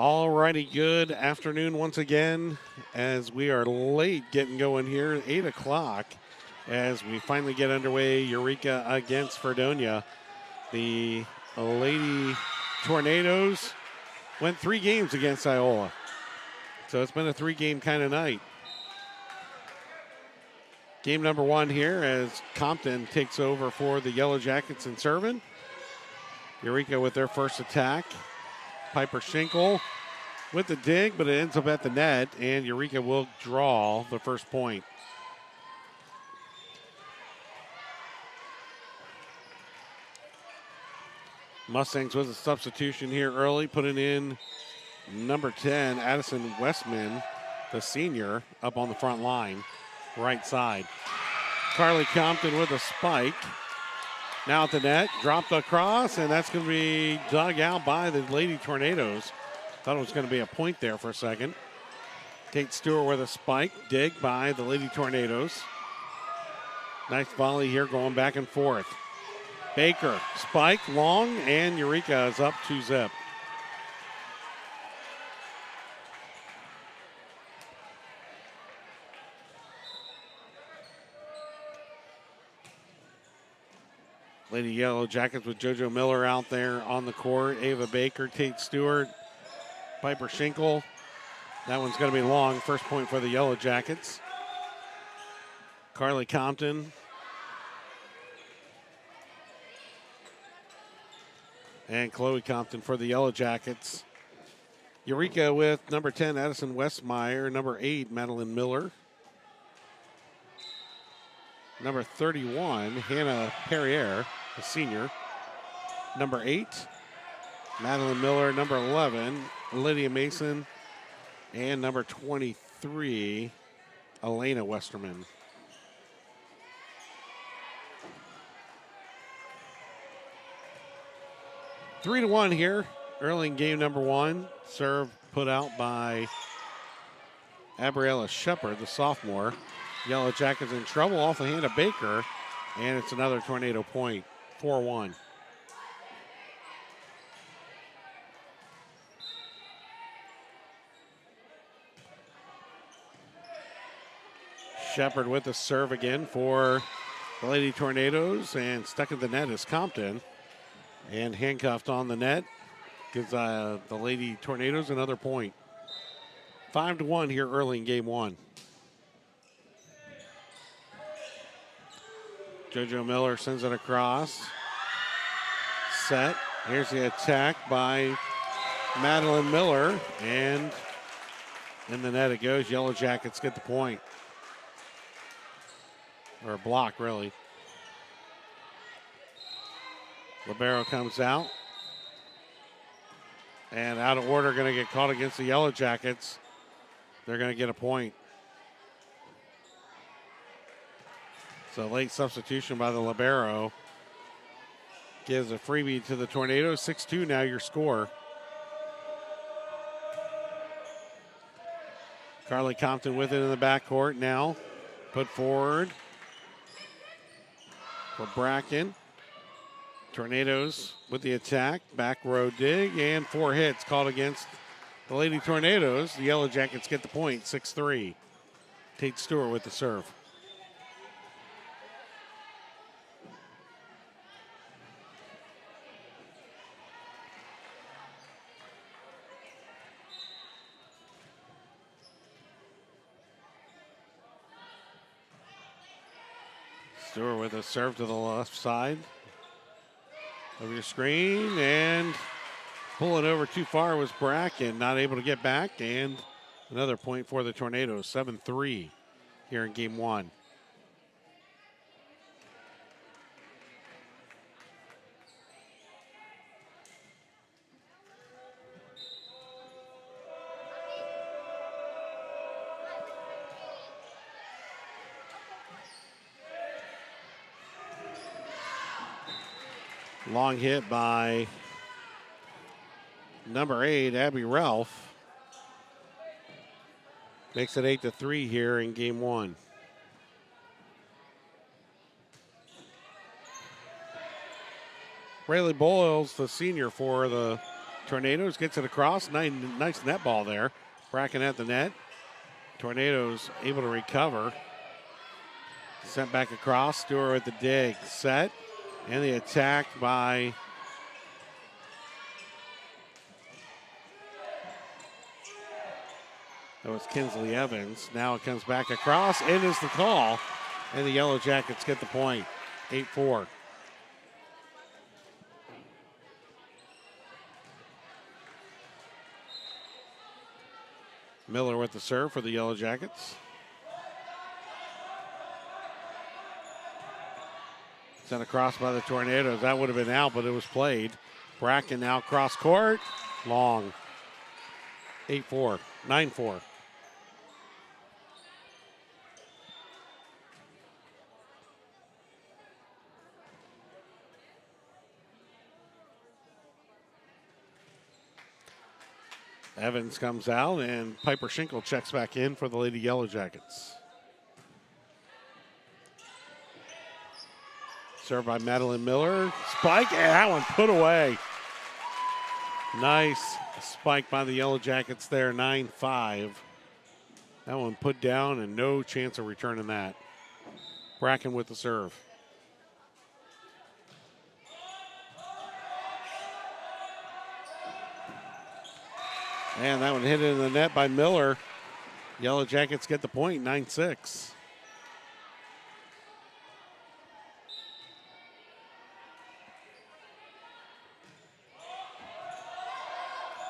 All righty, good afternoon once again as we are late getting going here at 8 o'clock as we finally get underway. Eureka against Fredonia. The Lady Tornadoes went 3 games against Iola. So it's been a 3-game kind of night. Game number 1 here as Compton takes over for the Yellow Jackets in serving. Eureka with their first attack. Piper Schinkel with the dig, but it ends up at the net, and Eureka will draw the first point. Mustangs with a substitution here early, putting in number 10, Addison Westman, the senior, up on the front line, right side. Carly Compton with a spike. Now at the net, dropped across, and that's going to be dug out by the Lady Tornadoes. Thought it was going to be a point there for a second. Kate Stewart with a spike, dig by the Lady Tornadoes. Nice volley here going back and forth. Baker, spike, long, and Eureka is up 2-zip. Lady Yellow Jackets with JoJo Miller out there on the court. Ava Baker, Tate Stewart, Piper Schinkel. That one's going to be long. First point for the Yellow Jackets. Carly Compton. And Chloe Compton for the Yellow Jackets. Eureka with number 10, Addison Westmeyer. Number 8, Madeline Miller. Number 31, Hannah Perrier, a senior. Number 8, Madeline Miller. Number 11, Lydia Mason. And number 23, Elena Westerman. Three to 1 here, early in game number 1. Serve put out by Abriella Shepard, the sophomore. Yellow Jackets in trouble off the hand of Baker, and it's another Tornado point, 4-1. Shepard with the serve again for the Lady Tornadoes, and stuck at the net is Compton, and handcuffed on the net. Gives the Lady Tornadoes another point. 5-1 here early in game 1. JoJo Miller sends it across. Set. Here's the attack by Madeline Miller. And in the net it goes. Yellow Jackets get the point. Or a block, really. Libero comes out. And out of order, going to get caught against the Yellow Jackets. They're going to get a point. So late substitution by the libero gives a freebie to the Tornadoes. 6-2 now your score. Carly Compton with it in the backcourt now. Put forward for Bracken. Tornadoes with the attack. Back row dig and 4 hits called against the Lady Tornadoes. The Yellow Jackets get the point, 6-3. Tate Stewart with the serve. Stewart with a serve to the left side of your screen, and pulling over too far was Bracken, not able to get back, and another point for the Tornadoes, 7-3 here in game 1. Long hit by number 8, Abby Ralph. Makes it 8-3 here in game 1. Rayleigh Boyles, the senior for the Tornadoes gets it across. Nice net ball there. Bracken at the net. Tornadoes able to recover. Sent back across. Stewart with the dig. Set. And the attack by that was Kinsley Evans. Now it comes back across. It is the call. And the Yellow Jackets get the point. 8-4. Miller with the serve for the Yellow Jackets. Sent across by the Tornadoes. That would have been out, but it was played. Bracken now cross court. Long. 8-4. 9-4. Evans comes out, and Piper Schinkel checks back in for the Lady Yellow Jackets. Served by Madeline Miller. Spike, and that one put away. Nice spike by the Yellow Jackets there, 9-5. That one put down, and no chance of returning that. Bracken with the serve. And that one hit in the net by Miller. Yellow Jackets get the point, 9-6.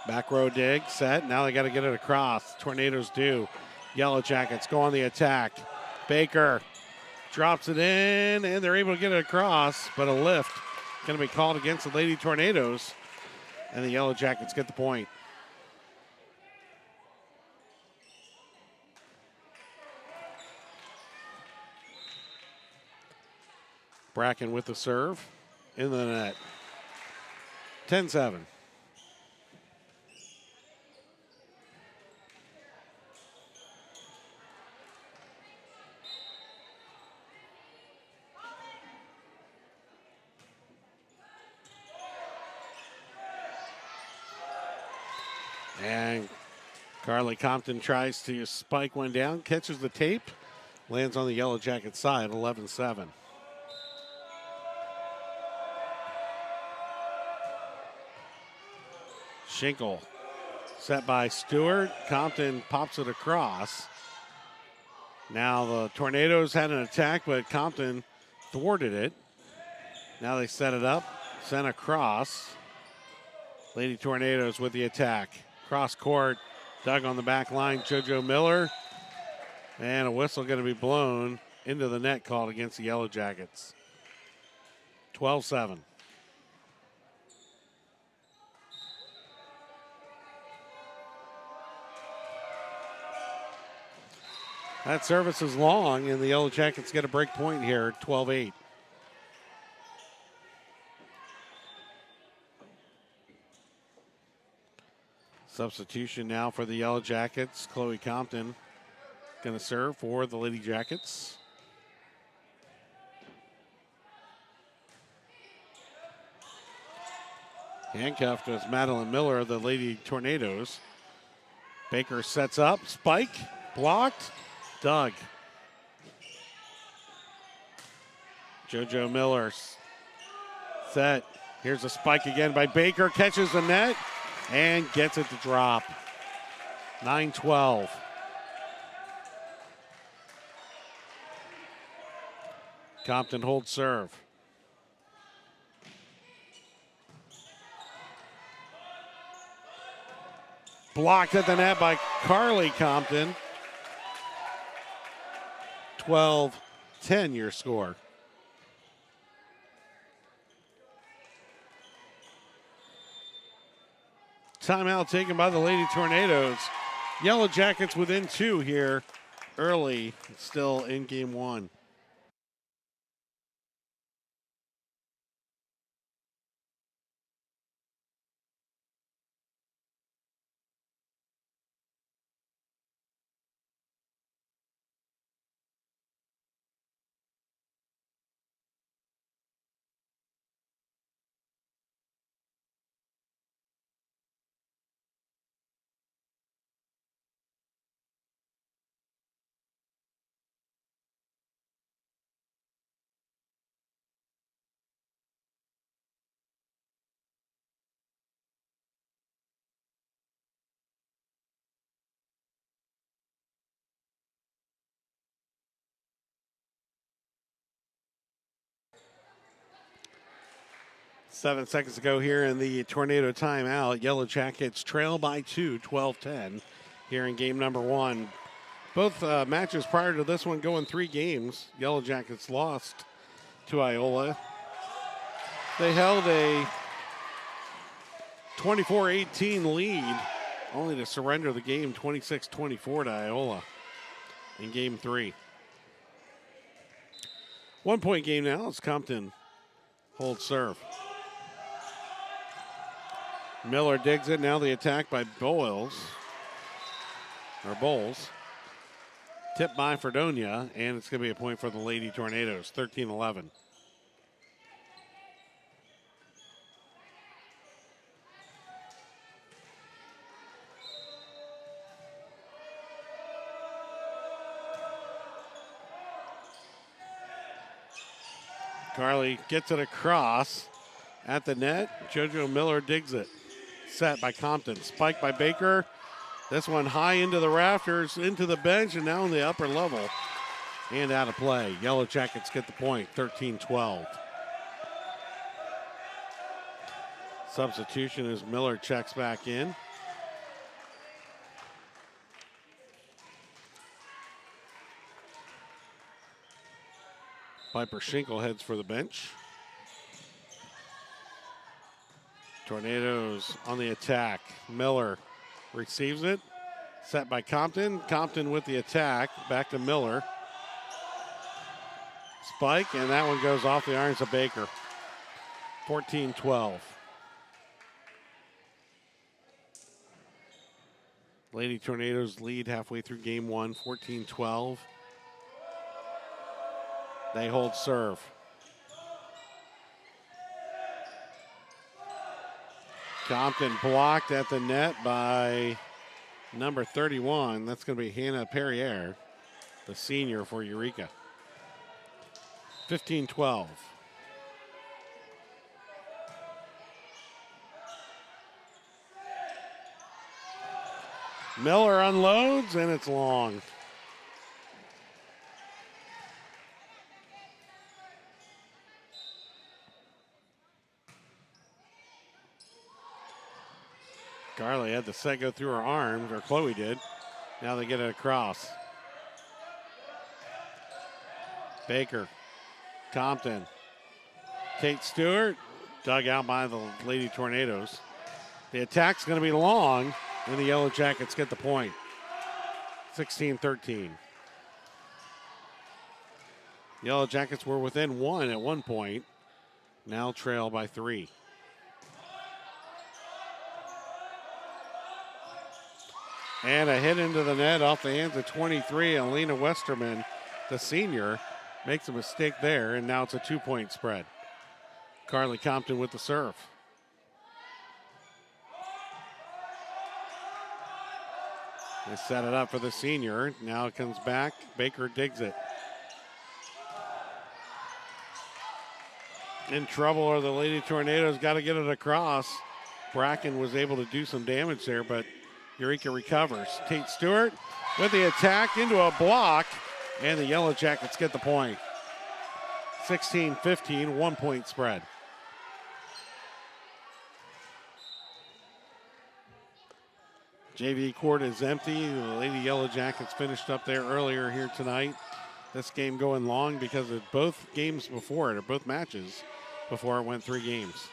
Back row dig, set. Now they got to get it across. Tornadoes do. Yellow Jackets go on the attack. Baker drops it in, and they're able to get it across, but a lift going to be called against the Lady Tornadoes, and the Yellow Jackets get the point. Bracken with the serve in the net. 10-7. And Carly Compton tries to spike one down, catches the tape, lands on the Yellow Jacket side, 11-7. Schinkel set by Stewart. Compton pops it across. Now the Tornadoes had an attack, but Compton thwarted it. Now they set it up, sent across. Lady Tornadoes with the attack. Cross court, dug on the back line, JoJo Miller. And a whistle going to be blown into the net called against the Yellow Jackets. 12-7. That service is long, and the Yellow Jackets get a break point here, 12-8. Substitution now for the Yellow Jackets. Chloe Compton going to serve for the Lady Jackets. Handcuffed is Madeline Miller of the Lady Tornadoes. Baker sets up, spike, blocked, dug. JoJo Miller set. Here's a spike again by Baker, catches the net and gets it to drop. 9-12. Compton holds serve. Blocked at the net by Carly Compton. 12-10 your score. Timeout taken by the Lady Tornadoes. Yellow Jackets within 2 here early, still in game 1. 7 seconds to go here in the Tornado timeout. Yellow Jackets trail by 2, 12-10 here in game number 1. Both matches prior to this one going 3 games. Yellow Jackets lost to Iola. They held a 24-18 lead, only to surrender the game 26-24 to Iola in game 3. 1 point game now as Compton holds serve. Miller digs it. Now the attack by Bowles. Tipped by Fredonia, and it's going to be a point for the Lady Tornadoes, 13-11. Carly gets it across at the net. JoJo Miller digs it. Set by Compton. Spike by Baker. This one high into the rafters, into the bench, and now in the upper level. And out of play. Yellow Jackets get the point, 13-12. Substitution as Miller checks back in. Piper Schinkel heads for the bench. Tornadoes on the attack. Miller receives it. Set by Compton. Compton with the attack. Back to Miller. Spike, and that one goes off the irons of Baker. 14-12. Lady Tornadoes lead halfway through game 1, 14-12. They hold serve. Compton blocked at the net by number 31. That's going to be Hannah Perrier, the senior for Eureka. 15-12. Miller unloads, and it's long. Carly had the set go through her arms, or Chloe did. Now they get it across. Baker, Compton, Kate Stewart, dug out by the Lady Tornadoes. The attack's going to be long, and the Yellow Jackets get the point. 16-13. Yellow Jackets were within 1 at one point. Now trail by 3. And a hit into the net off the hands of 23, Alina Westerman, the senior, makes a mistake there, and now it's a 2-point spread. Carly Compton with the serve. They set it up for the senior. Now it comes back. Baker digs it. In trouble are the Lady Tornadoes. Got to get it across. Bracken was able to do some damage there, but Eureka recovers. Tate Stewart with the attack into a block, and the Yellow Jackets get the point. 16-15, 1-point spread. JV court is empty. The Lady Yellow Jackets finished up there earlier here tonight. This game going long because of both games before it, or both matches before it went 3 games.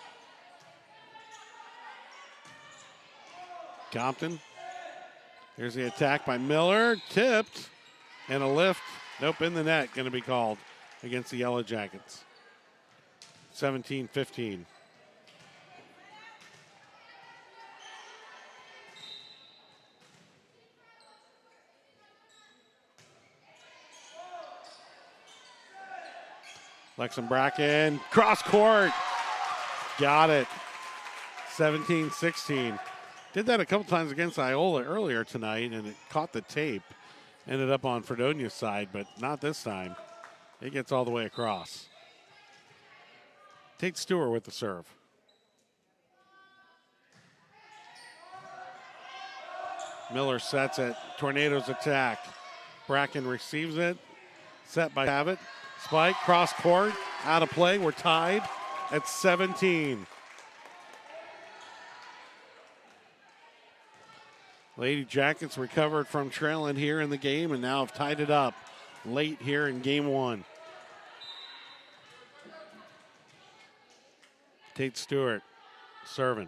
Compton. Here's the attack by Miller. Tipped. And a lift. Nope, in the net. Going to be called against the Yellow Jackets. 17-15. Lexan Bracken. Cross court. Got it. 17-16. Did that a couple times against Iola earlier tonight, and it caught the tape. Ended up on Fredonia's side, but not this time. It gets all the way across. Tate Stewart with the serve. Miller sets it. Tornadoes attack. Bracken receives it. Set by Pavitt. Spike, cross court, out of play. We're tied. at 17. Lady Jackets recovered from trailing here in the game and now have tied it up late here in game one. Tate Stewart serving.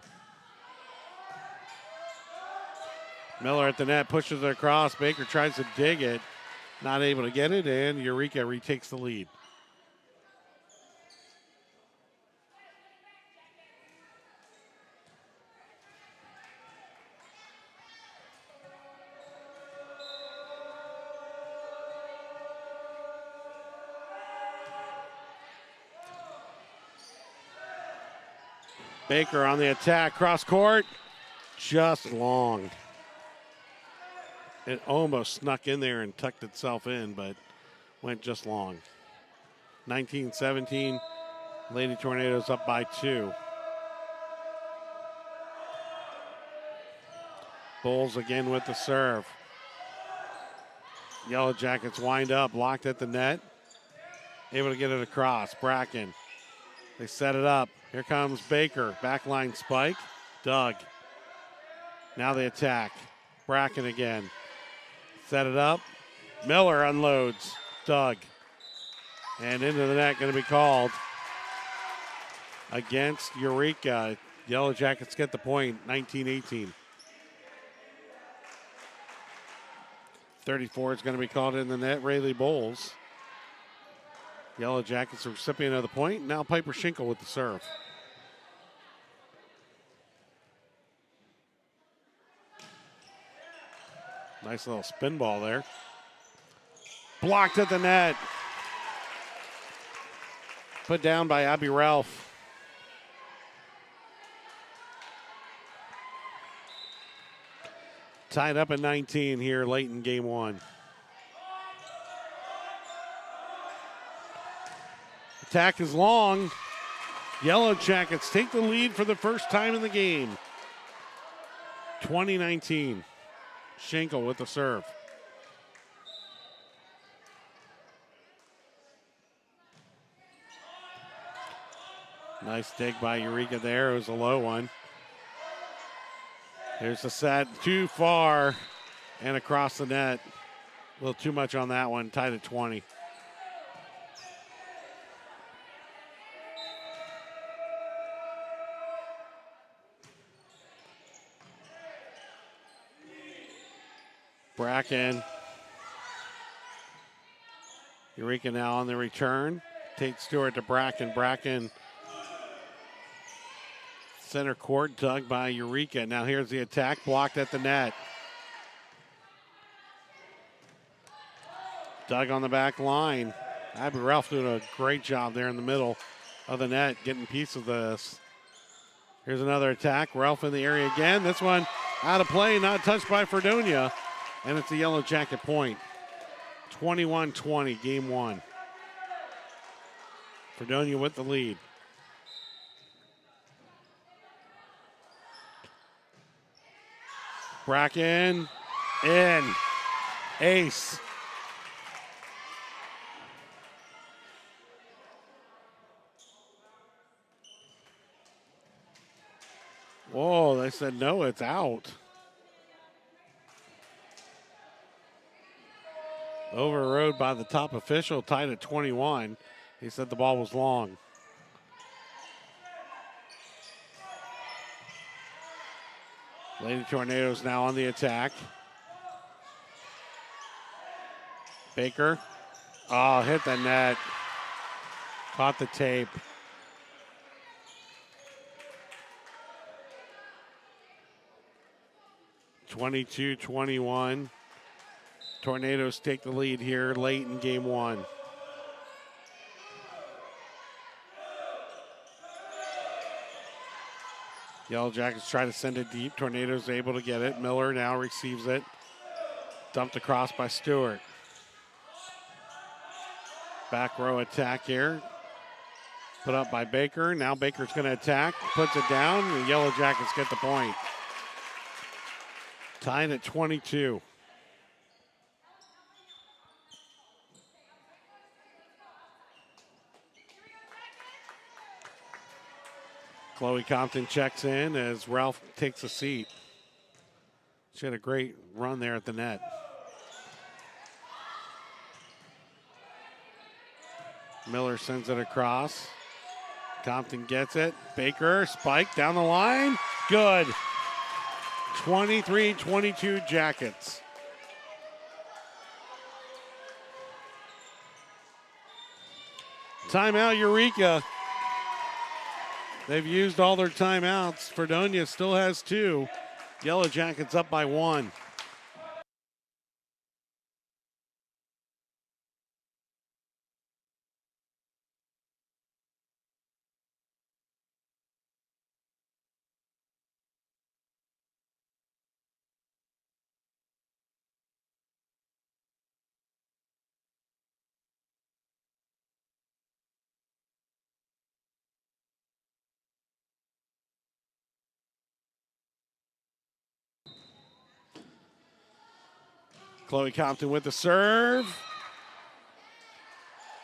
Miller at the net, pushes it across. Baker tries to dig it, not able to get it, and Eureka retakes the lead. Baker on the attack, cross court, just long. It almost snuck in there and tucked itself in, but went just long. 19-17, Lady Tornadoes up by 2. Bulls again with the serve. Yellow Jackets wind up, blocked at the net. Able to get it across. Bracken. They set it up. Here comes Baker. Backline spike. Doug. Now they attack. Bracken again. Set it up. Miller unloads. Doug. And into the net, going to be called against Eureka. Yellow Jackets get the point, 19-18. 34 is going to be called in the net. Rayleigh Bowles. Yellow Jackets, the recipient of the point. Now Piper Schinkel with the serve. Nice little spin ball there. Blocked at the net. Put down by Abby Ralph. Tied up at 19 here late in game one. Attack is long. Yellow Jackets take the lead for the first time in the game. 20-19. Schinkel with the serve. Nice dig by Eureka there. It was a low one. There's the set. Too far and across the net. A little too much on that one. Tied at 20. Bracken. Eureka now on the return. Tate Stewart to Bracken. Bracken. Center court, dug by Eureka. Now here's the attack, blocked at the net. Dug on the back line. Abby Ralph doing a great job there in the middle of the net, getting a piece of this. Here's another attack. Ralph in the area again. This one out of play, not touched by Fredonia. And it's a Yellow Jacket point. 21-20, game one. Fredonia with the lead. Bracken in. Ace. Whoa, they said no, it's out. Overrode by the top official, tied at 21. He said the ball was long. Lady Tornadoes now on the attack. Baker. Oh, hit the net. Caught the tape. (22-21). Tornadoes take the lead here late in game one. Yellow Jackets try to send it deep. Tornadoes able to get it. Miller now receives it. Dumped across by Stewart. Back row attack here. Put up by Baker. Now Baker's going to attack. Puts it down. The Yellow Jackets get the point. Tied at 22. Chloe Compton checks in as Ralph takes a seat. She had a great run there at the net. Miller sends it across. Compton gets it. Baker, spike down the line. Good. 23-22 Jackets. Timeout, Eureka. They've used all their timeouts. Fredonia still has 2. Yellow Jackets up by 1. Chloe Compton with the serve.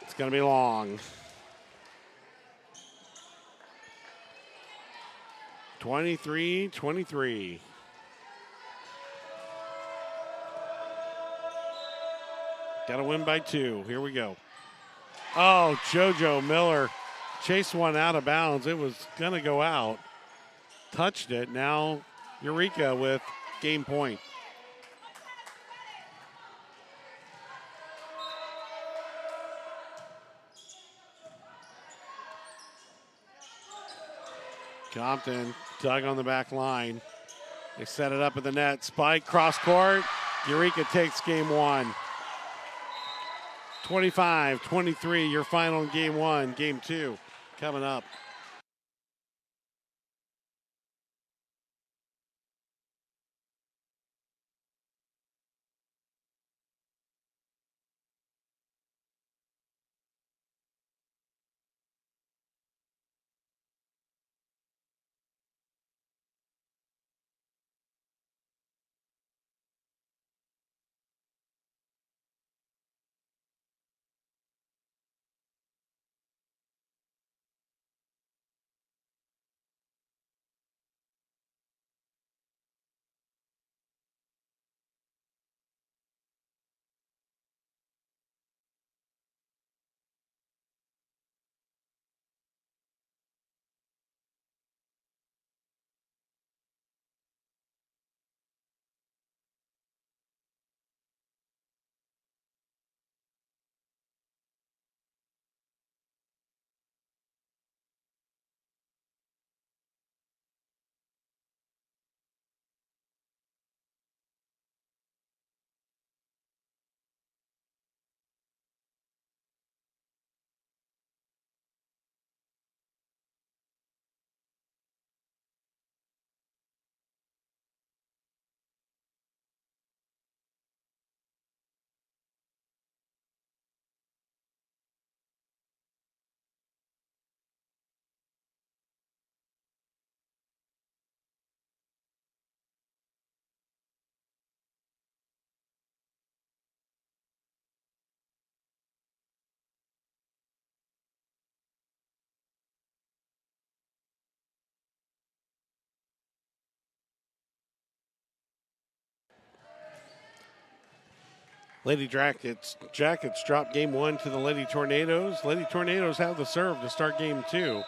It's going to be long. 23-23. Got to win by 2. Here we go. Oh, JoJo Miller chased one out of bounds. It was going to go out. Touched it. Now Eureka with game point. Compton dug on the back line. They set it up at the net. Spike, cross court. Eureka takes game 1. 25-23, your final in game 1. Game 2 coming up. Lady Jackets drop game 1 to the Lady Tornadoes. Lady Tornadoes have the serve to start game 2.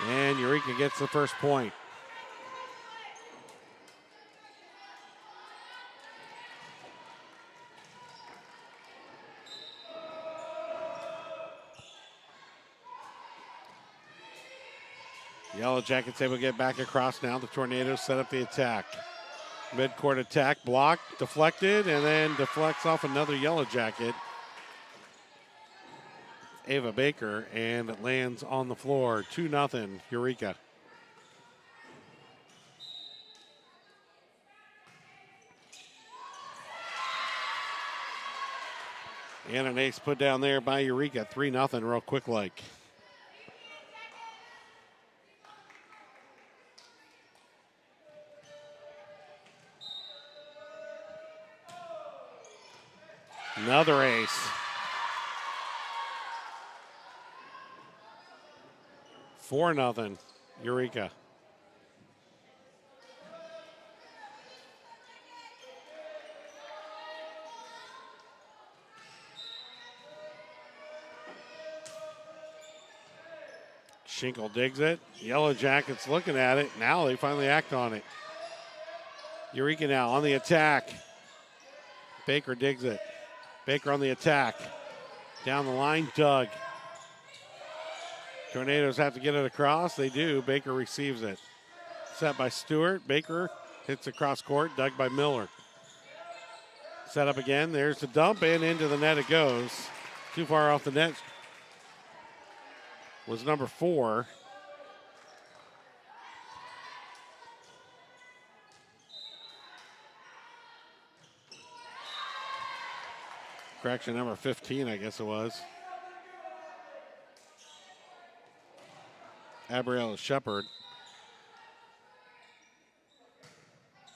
And Eureka gets the first point. Yellow Jackets able to get back across now. The Tornadoes set up the attack. Midcourt attack, blocked, deflected, and then deflects off another Yellow Jacket. Ava Baker, and it lands on the floor. 2-0, Eureka. And an ace put down there by Eureka. 3-0, real quick like. Another ace. 4-0, Eureka. Schinkel digs it. Yellow Jackets looking at it. Now they finally act on it. Eureka now on the attack. Baker digs it. Baker on the attack. Down the line, Doug. Tornadoes have to get it across. They do. Baker receives it. Set by Stewart. Baker hits across court. Dug by Miller. Set up again. There's the dump, and into the net it goes. Too far off the net was number 4. Correction, number 15, I guess it was. Abriella Shepard.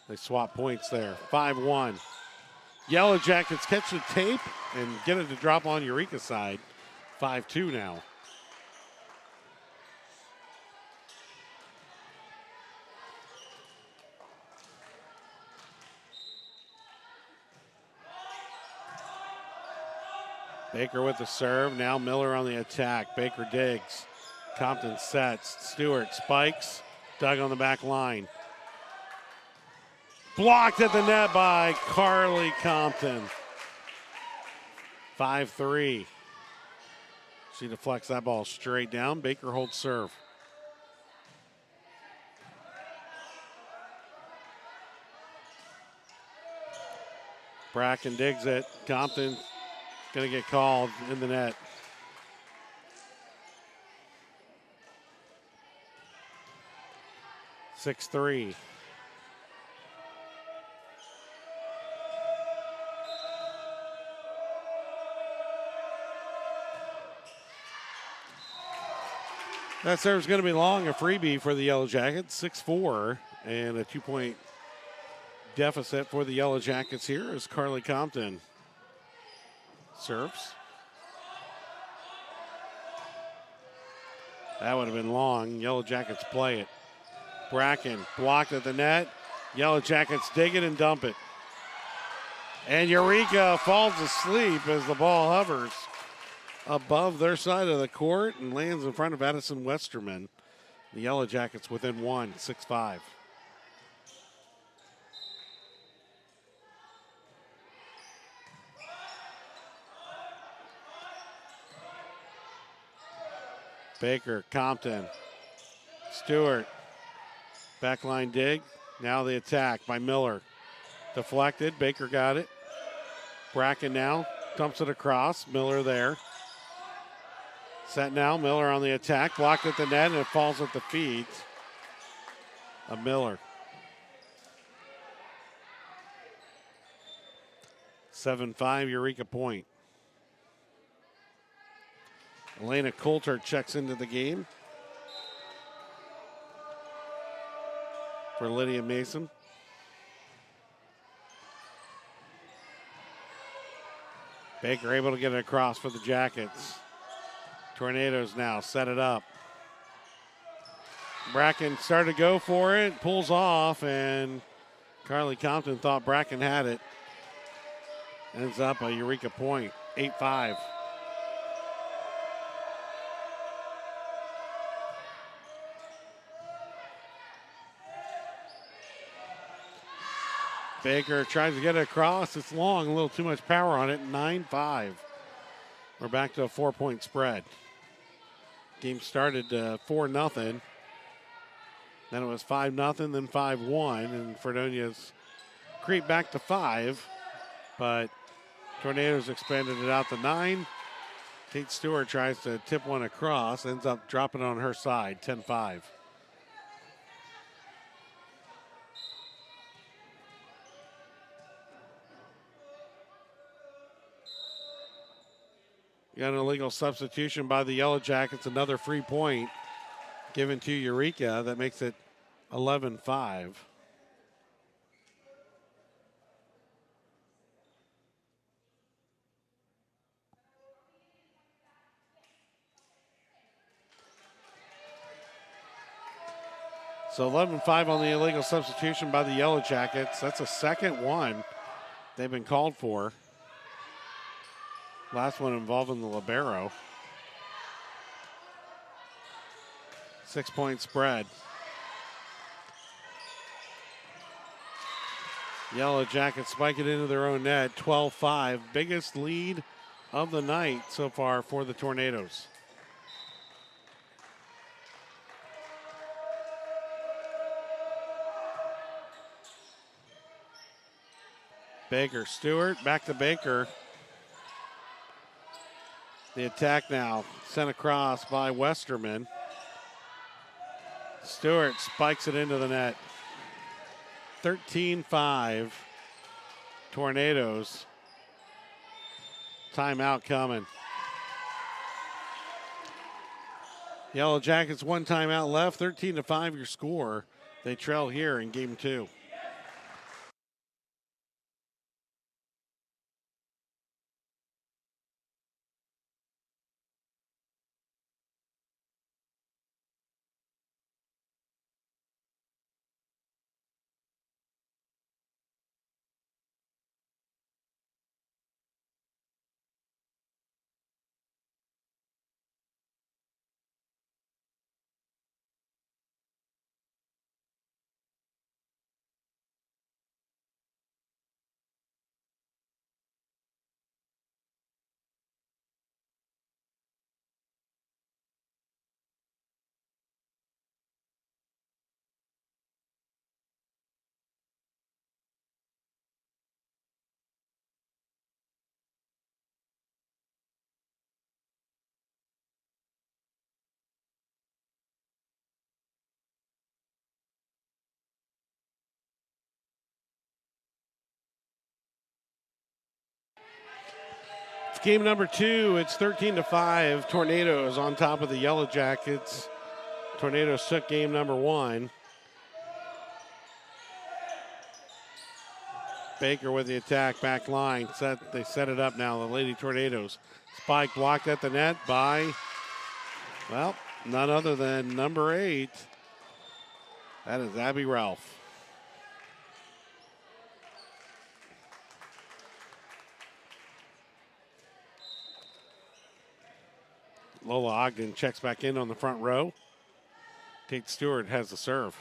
They swap points there. 5-1. Yellow Jackets catch the tape and get it to drop on Eureka's side. 5-2 now. Baker with the serve. Now Miller on the attack. Baker digs. Compton sets. Stewart spikes. Dug on the back line. Blocked at the net by Carly Compton. 5-3. She deflects that ball straight down. Baker holds serve. Bracken digs it. Compton going to get called in the net. (6-3). That serve's going to be long, a freebie for the Yellow Jackets. 6-4, and a 2-point deficit for the Yellow Jackets here as Carly Compton serves. That would have been long. Yellow Jackets play it. Bracken blocked at the net. Yellow Jackets dig it and dump it. And Eureka falls asleep as the ball hovers above their side of the court and lands in front of Addison Westerman. The Yellow Jackets within 1, 6-5. Baker, Compton, Stewart, backline dig. Now the attack by Miller. Deflected, Baker got it. Bracken now dumps it across, Miller there. Set now, Miller on the attack, blocked at the net, and it falls at the feet of Miller. 7-5, Eureka point. Elena Coulter checks into the game for Lydia Mason. Baker able to get it across for the Jackets. Tornadoes now set it up. Bracken started to go for it, pulls off, and Carly Compton thought Bracken had it. Ends up a Eureka point, 8-5. Baker tries to get it across. It's long, a little too much power on it. 9-5. We're back to a 4-point spread. Game started 4-0. Then it was 5-0, then 5-1, and Fredonia's creep back to 5. But Tornadoes expanded it out to 9. Kate Stewart tries to tip one across, ends up dropping it on her side, 10-5. Got an illegal substitution by the Yellow Jackets. Another free point given to Eureka. That makes it 11-5. So 11-5 on the illegal substitution by the Yellow Jackets. That's a second one they've been called for. Last one involving the libero. 6-point spread. Yellow Jackets spike it into their own net, 12-5. Biggest lead of the night so far for the Tornadoes. Baker, Stewart, back to Baker. The attack now, sent across by Westerman. Stewart spikes it into the net. 13-5. Tornadoes. Timeout coming. Yellow Jackets, one timeout left. 13-5 your score. They trail here in game 2. Game number 2, it's 13-5. Tornadoes on top of the Yellow Jackets. Tornadoes took game number 1. Baker with the attack, back line. They set it up now, the Lady Tornadoes. Spike blocked at the net by, well, none other than number 8. That is Abby Ralph. Lola Ogden checks back in on the front row. Kate Stewart has the serve.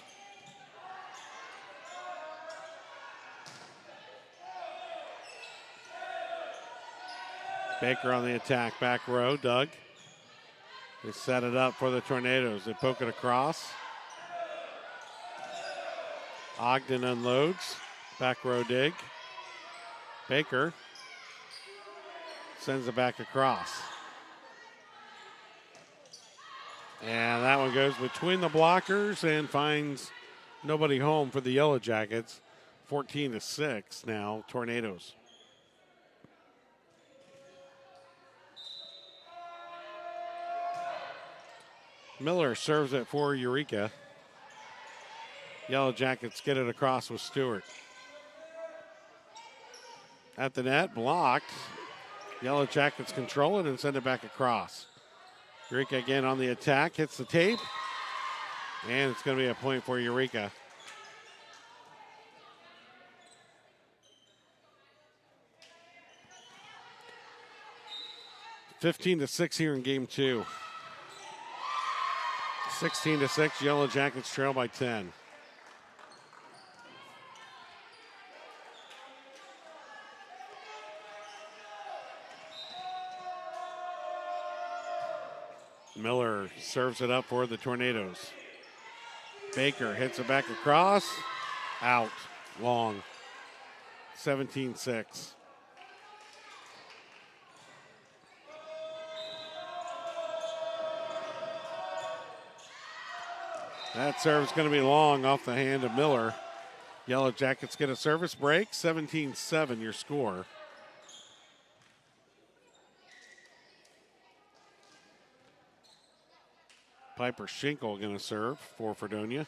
Baker on the attack, back row, Doug. They set it up for the Tornadoes. They poke it across. Ogden unloads, back row dig. Baker sends it back across. And that one goes between the blockers and finds nobody home for the Yellow Jackets. 14-6 now, Tornadoes. Miller serves it for Eureka. Yellow Jackets get it across with Stewart. At the net, blocked. Yellow Jackets control it and send it back across. Eureka again on the attack, hits the tape, and it's going to be a point for Eureka. (15-6) here in game 2. 16-6, Yellow Jackets trail by 10. Miller serves it up for the Tornadoes. Baker hits it back across. Out. Long. 17-6. That serve's going to be long off the hand of Miller. Yellow Jackets get a service break. 17-7 your score. Piper Schinkel going to serve for Fredonia.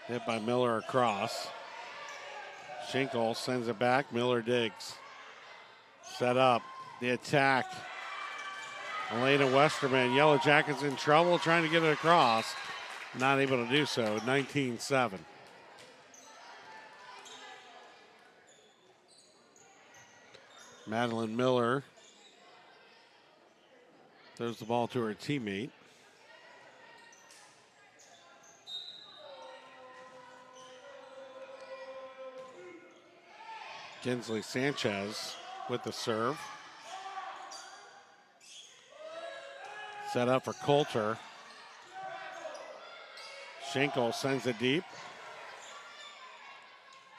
Hit by Miller across. Schinkel sends it back. Miller digs. Set up the attack. Elena Westerman, Yellow Jackets in trouble, trying to get it across. Not able to do so, 19-7. Madeline Miller throws the ball to her teammate. Kinsley Sanchez with the serve. Set up for Coulter. Schenkel sends it deep.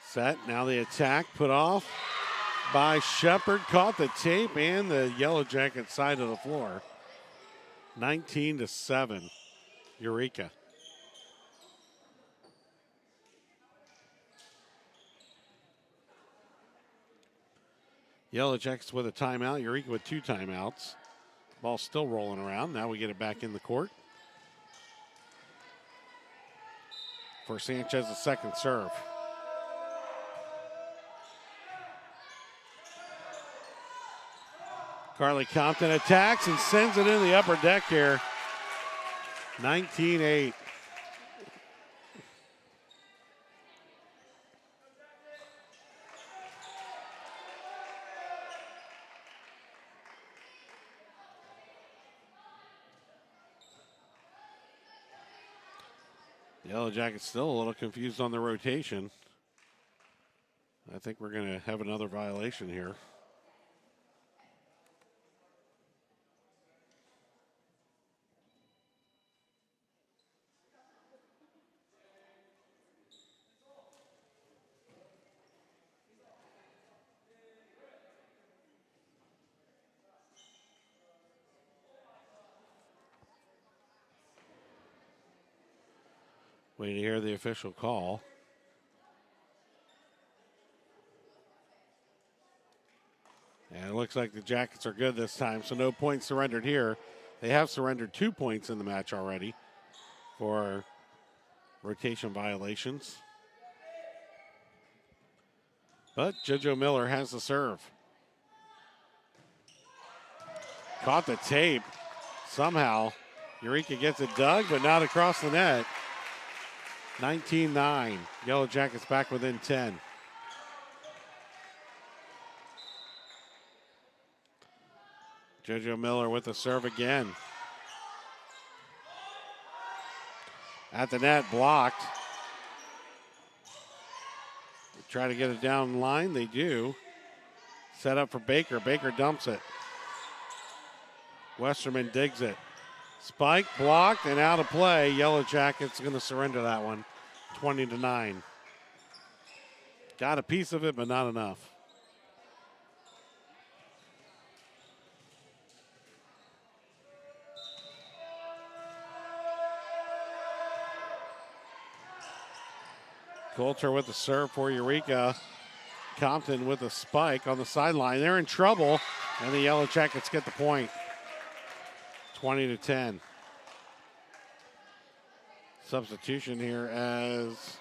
Set, now the attack put off by Shepard. Caught the tape and the Yellow Jacket side of the floor. 19-7, Eureka. Yellow Jackets with a timeout, Eureka with 2 timeouts. Ball still rolling around. Now we get it back in the court. For Sanchez's second serve. Carly Compton attacks and sends it in the upper deck here. 19-8. Yellow Jackets still a little confused on the rotation. I think we're going to have another violation here. Waiting to hear the official call. And it looks like the Jackets are good this time, so no points surrendered here. They have surrendered 2 points in the match already for rotation violations. But JoJo Miller has the serve. Caught the tape. Somehow, Eureka gets it dug, but not across the net. 19-9. Yellow Jackets back within 10. JoJo Miller with the serve again. At the net, blocked. Try to get it down the line. They do. Set up for Baker. Baker dumps it. Westerman digs it. Spike blocked and out of play. Yellow Jackets going to surrender that one. 20-9. Got a piece of it, but not enough. Coulter with the serve for Eureka. Compton with a spike on the sideline. They're in trouble, and the Yellow Jackets get the point. 20-10. Substitution here as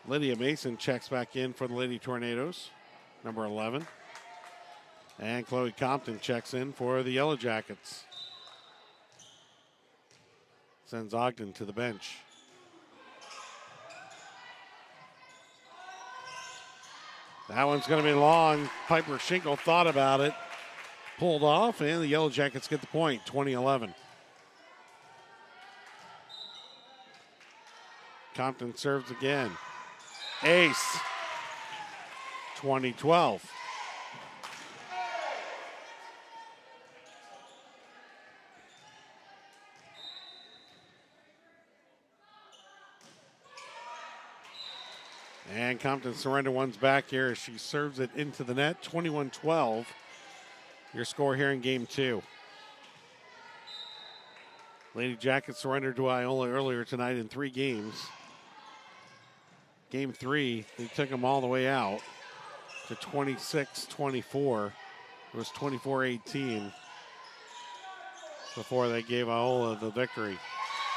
Lydia Mason checks back in for the Lady Tornadoes, number 11. And Chloe Compton checks in for the Yellow Jackets. Sends Ogden to the bench. That one's going to be long. Piper Schenkel thought about it. Pulled off, and the Yellow Jackets get the point, 20-11. Compton serves again. Ace, 20-12. And Compton surrender one's back here as she serves it into the net, 21-12. Your score here in game 2. Lady Jackets surrendered to Iola earlier tonight in 3 games. Game 3, they took them all the way out to 26-24. It was 24-18 before they gave Iola the victory.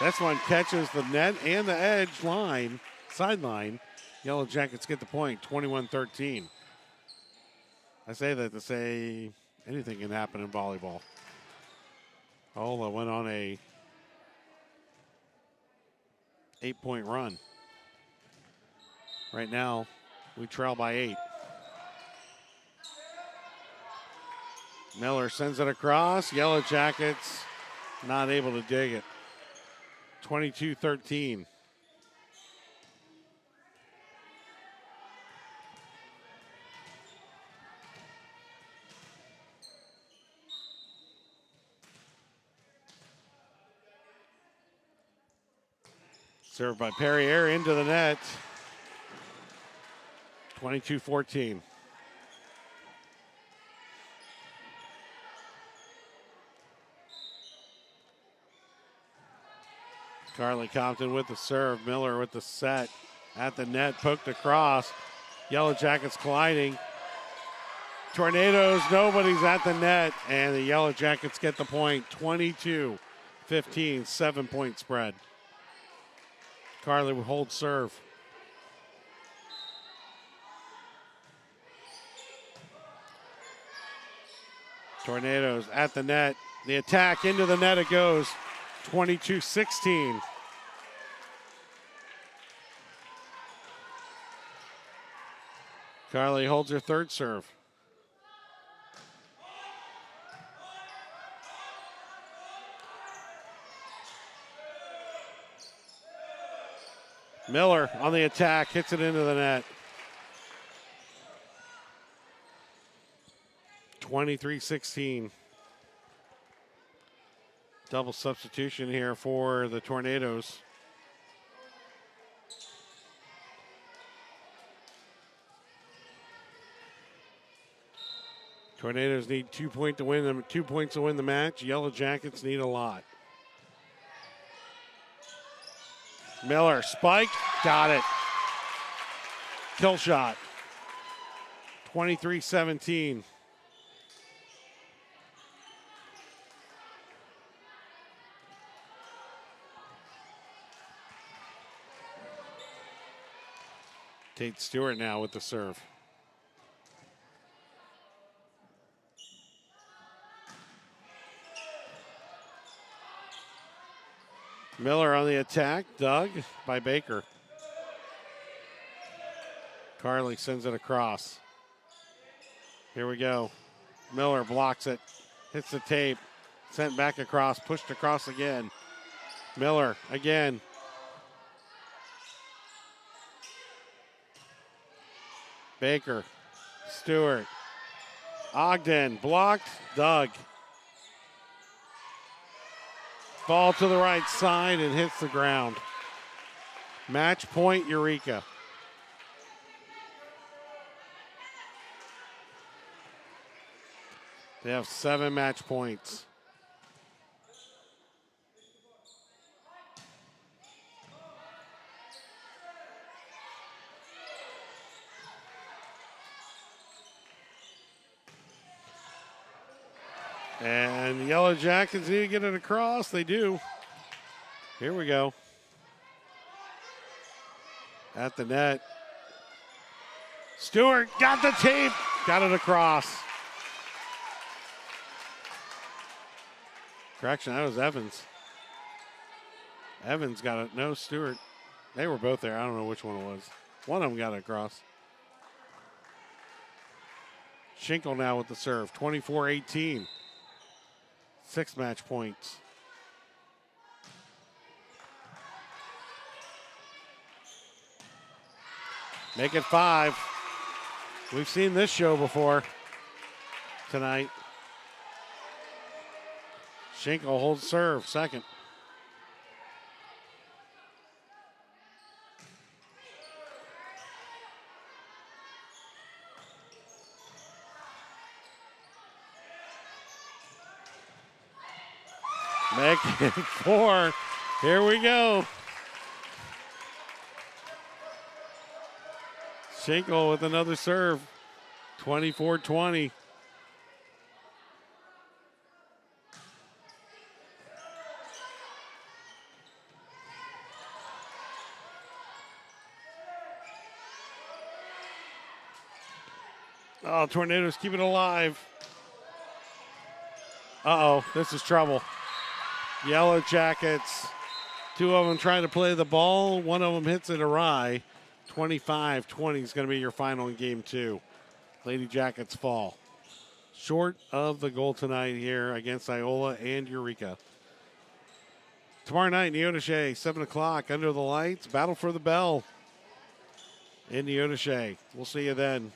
This one catches the net and the edge line, sideline. Yellow Jackets get the point, 21-13. I say that to say anything can happen in volleyball. Iola went on a 8-point run. Right now, we trail by 8. Miller sends it across. Yellow Jackets not able to dig it. 22-13. Served by Perrier into the net. 22-14. Carly Compton with the serve. Miller with the set. At the net, poked across. Yellow Jackets colliding. Tornadoes, nobody's at the net. And the Yellow Jackets get the point. 22-15, 7-point spread. Carly will hold serve. Tornadoes at the net. The attack into the net it goes. 22-16. Carly holds her third serve. Miller on the attack, hits it into the net. 23-16. Double substitution here for the Tornadoes. Tornadoes need 2 points to win them, 2 points to win the match. Yellow Jackets need a lot. Miller, spike, got it. Kill shot. 23-17. Tate Stewart now with the serve. Miller on the attack, dug by Baker. Carly sends it across. Here we go. Miller blocks it, hits the tape, sent back across, pushed across again. Miller again. Baker, Stewart, Ogden, blocked, dug. Ball to the right side and hits the ground. Match point, Eureka. They have 7 match points. And the Yellow Jackets need to get it across. They do. Here we go. At the net. Stewart got the tape. Got it across. Correction, that was Evans. Evans got it. No, Stewart. They were both there. I don't know which one it was. One of them got it across. Schinkel now with the serve. 24-18. 6 match points. Make it 5. We've seen this show before tonight. Schinkel holds serve, second. Make it 4. Here we go. Schinkel with another serve. 24-20. Oh, Tornadoes keep it alive. Uh-oh, this is trouble. Yellow Jackets, two of them trying to play the ball. One of them hits it awry. 25-20 is going to be your final in game 2. Lady Jackets fall. Short of the goal tonight here against Iola and Eureka. Tomorrow night, Neodesha, 7 o'clock, under the lights. Battle for the bell in Neodesha. We'll see you then.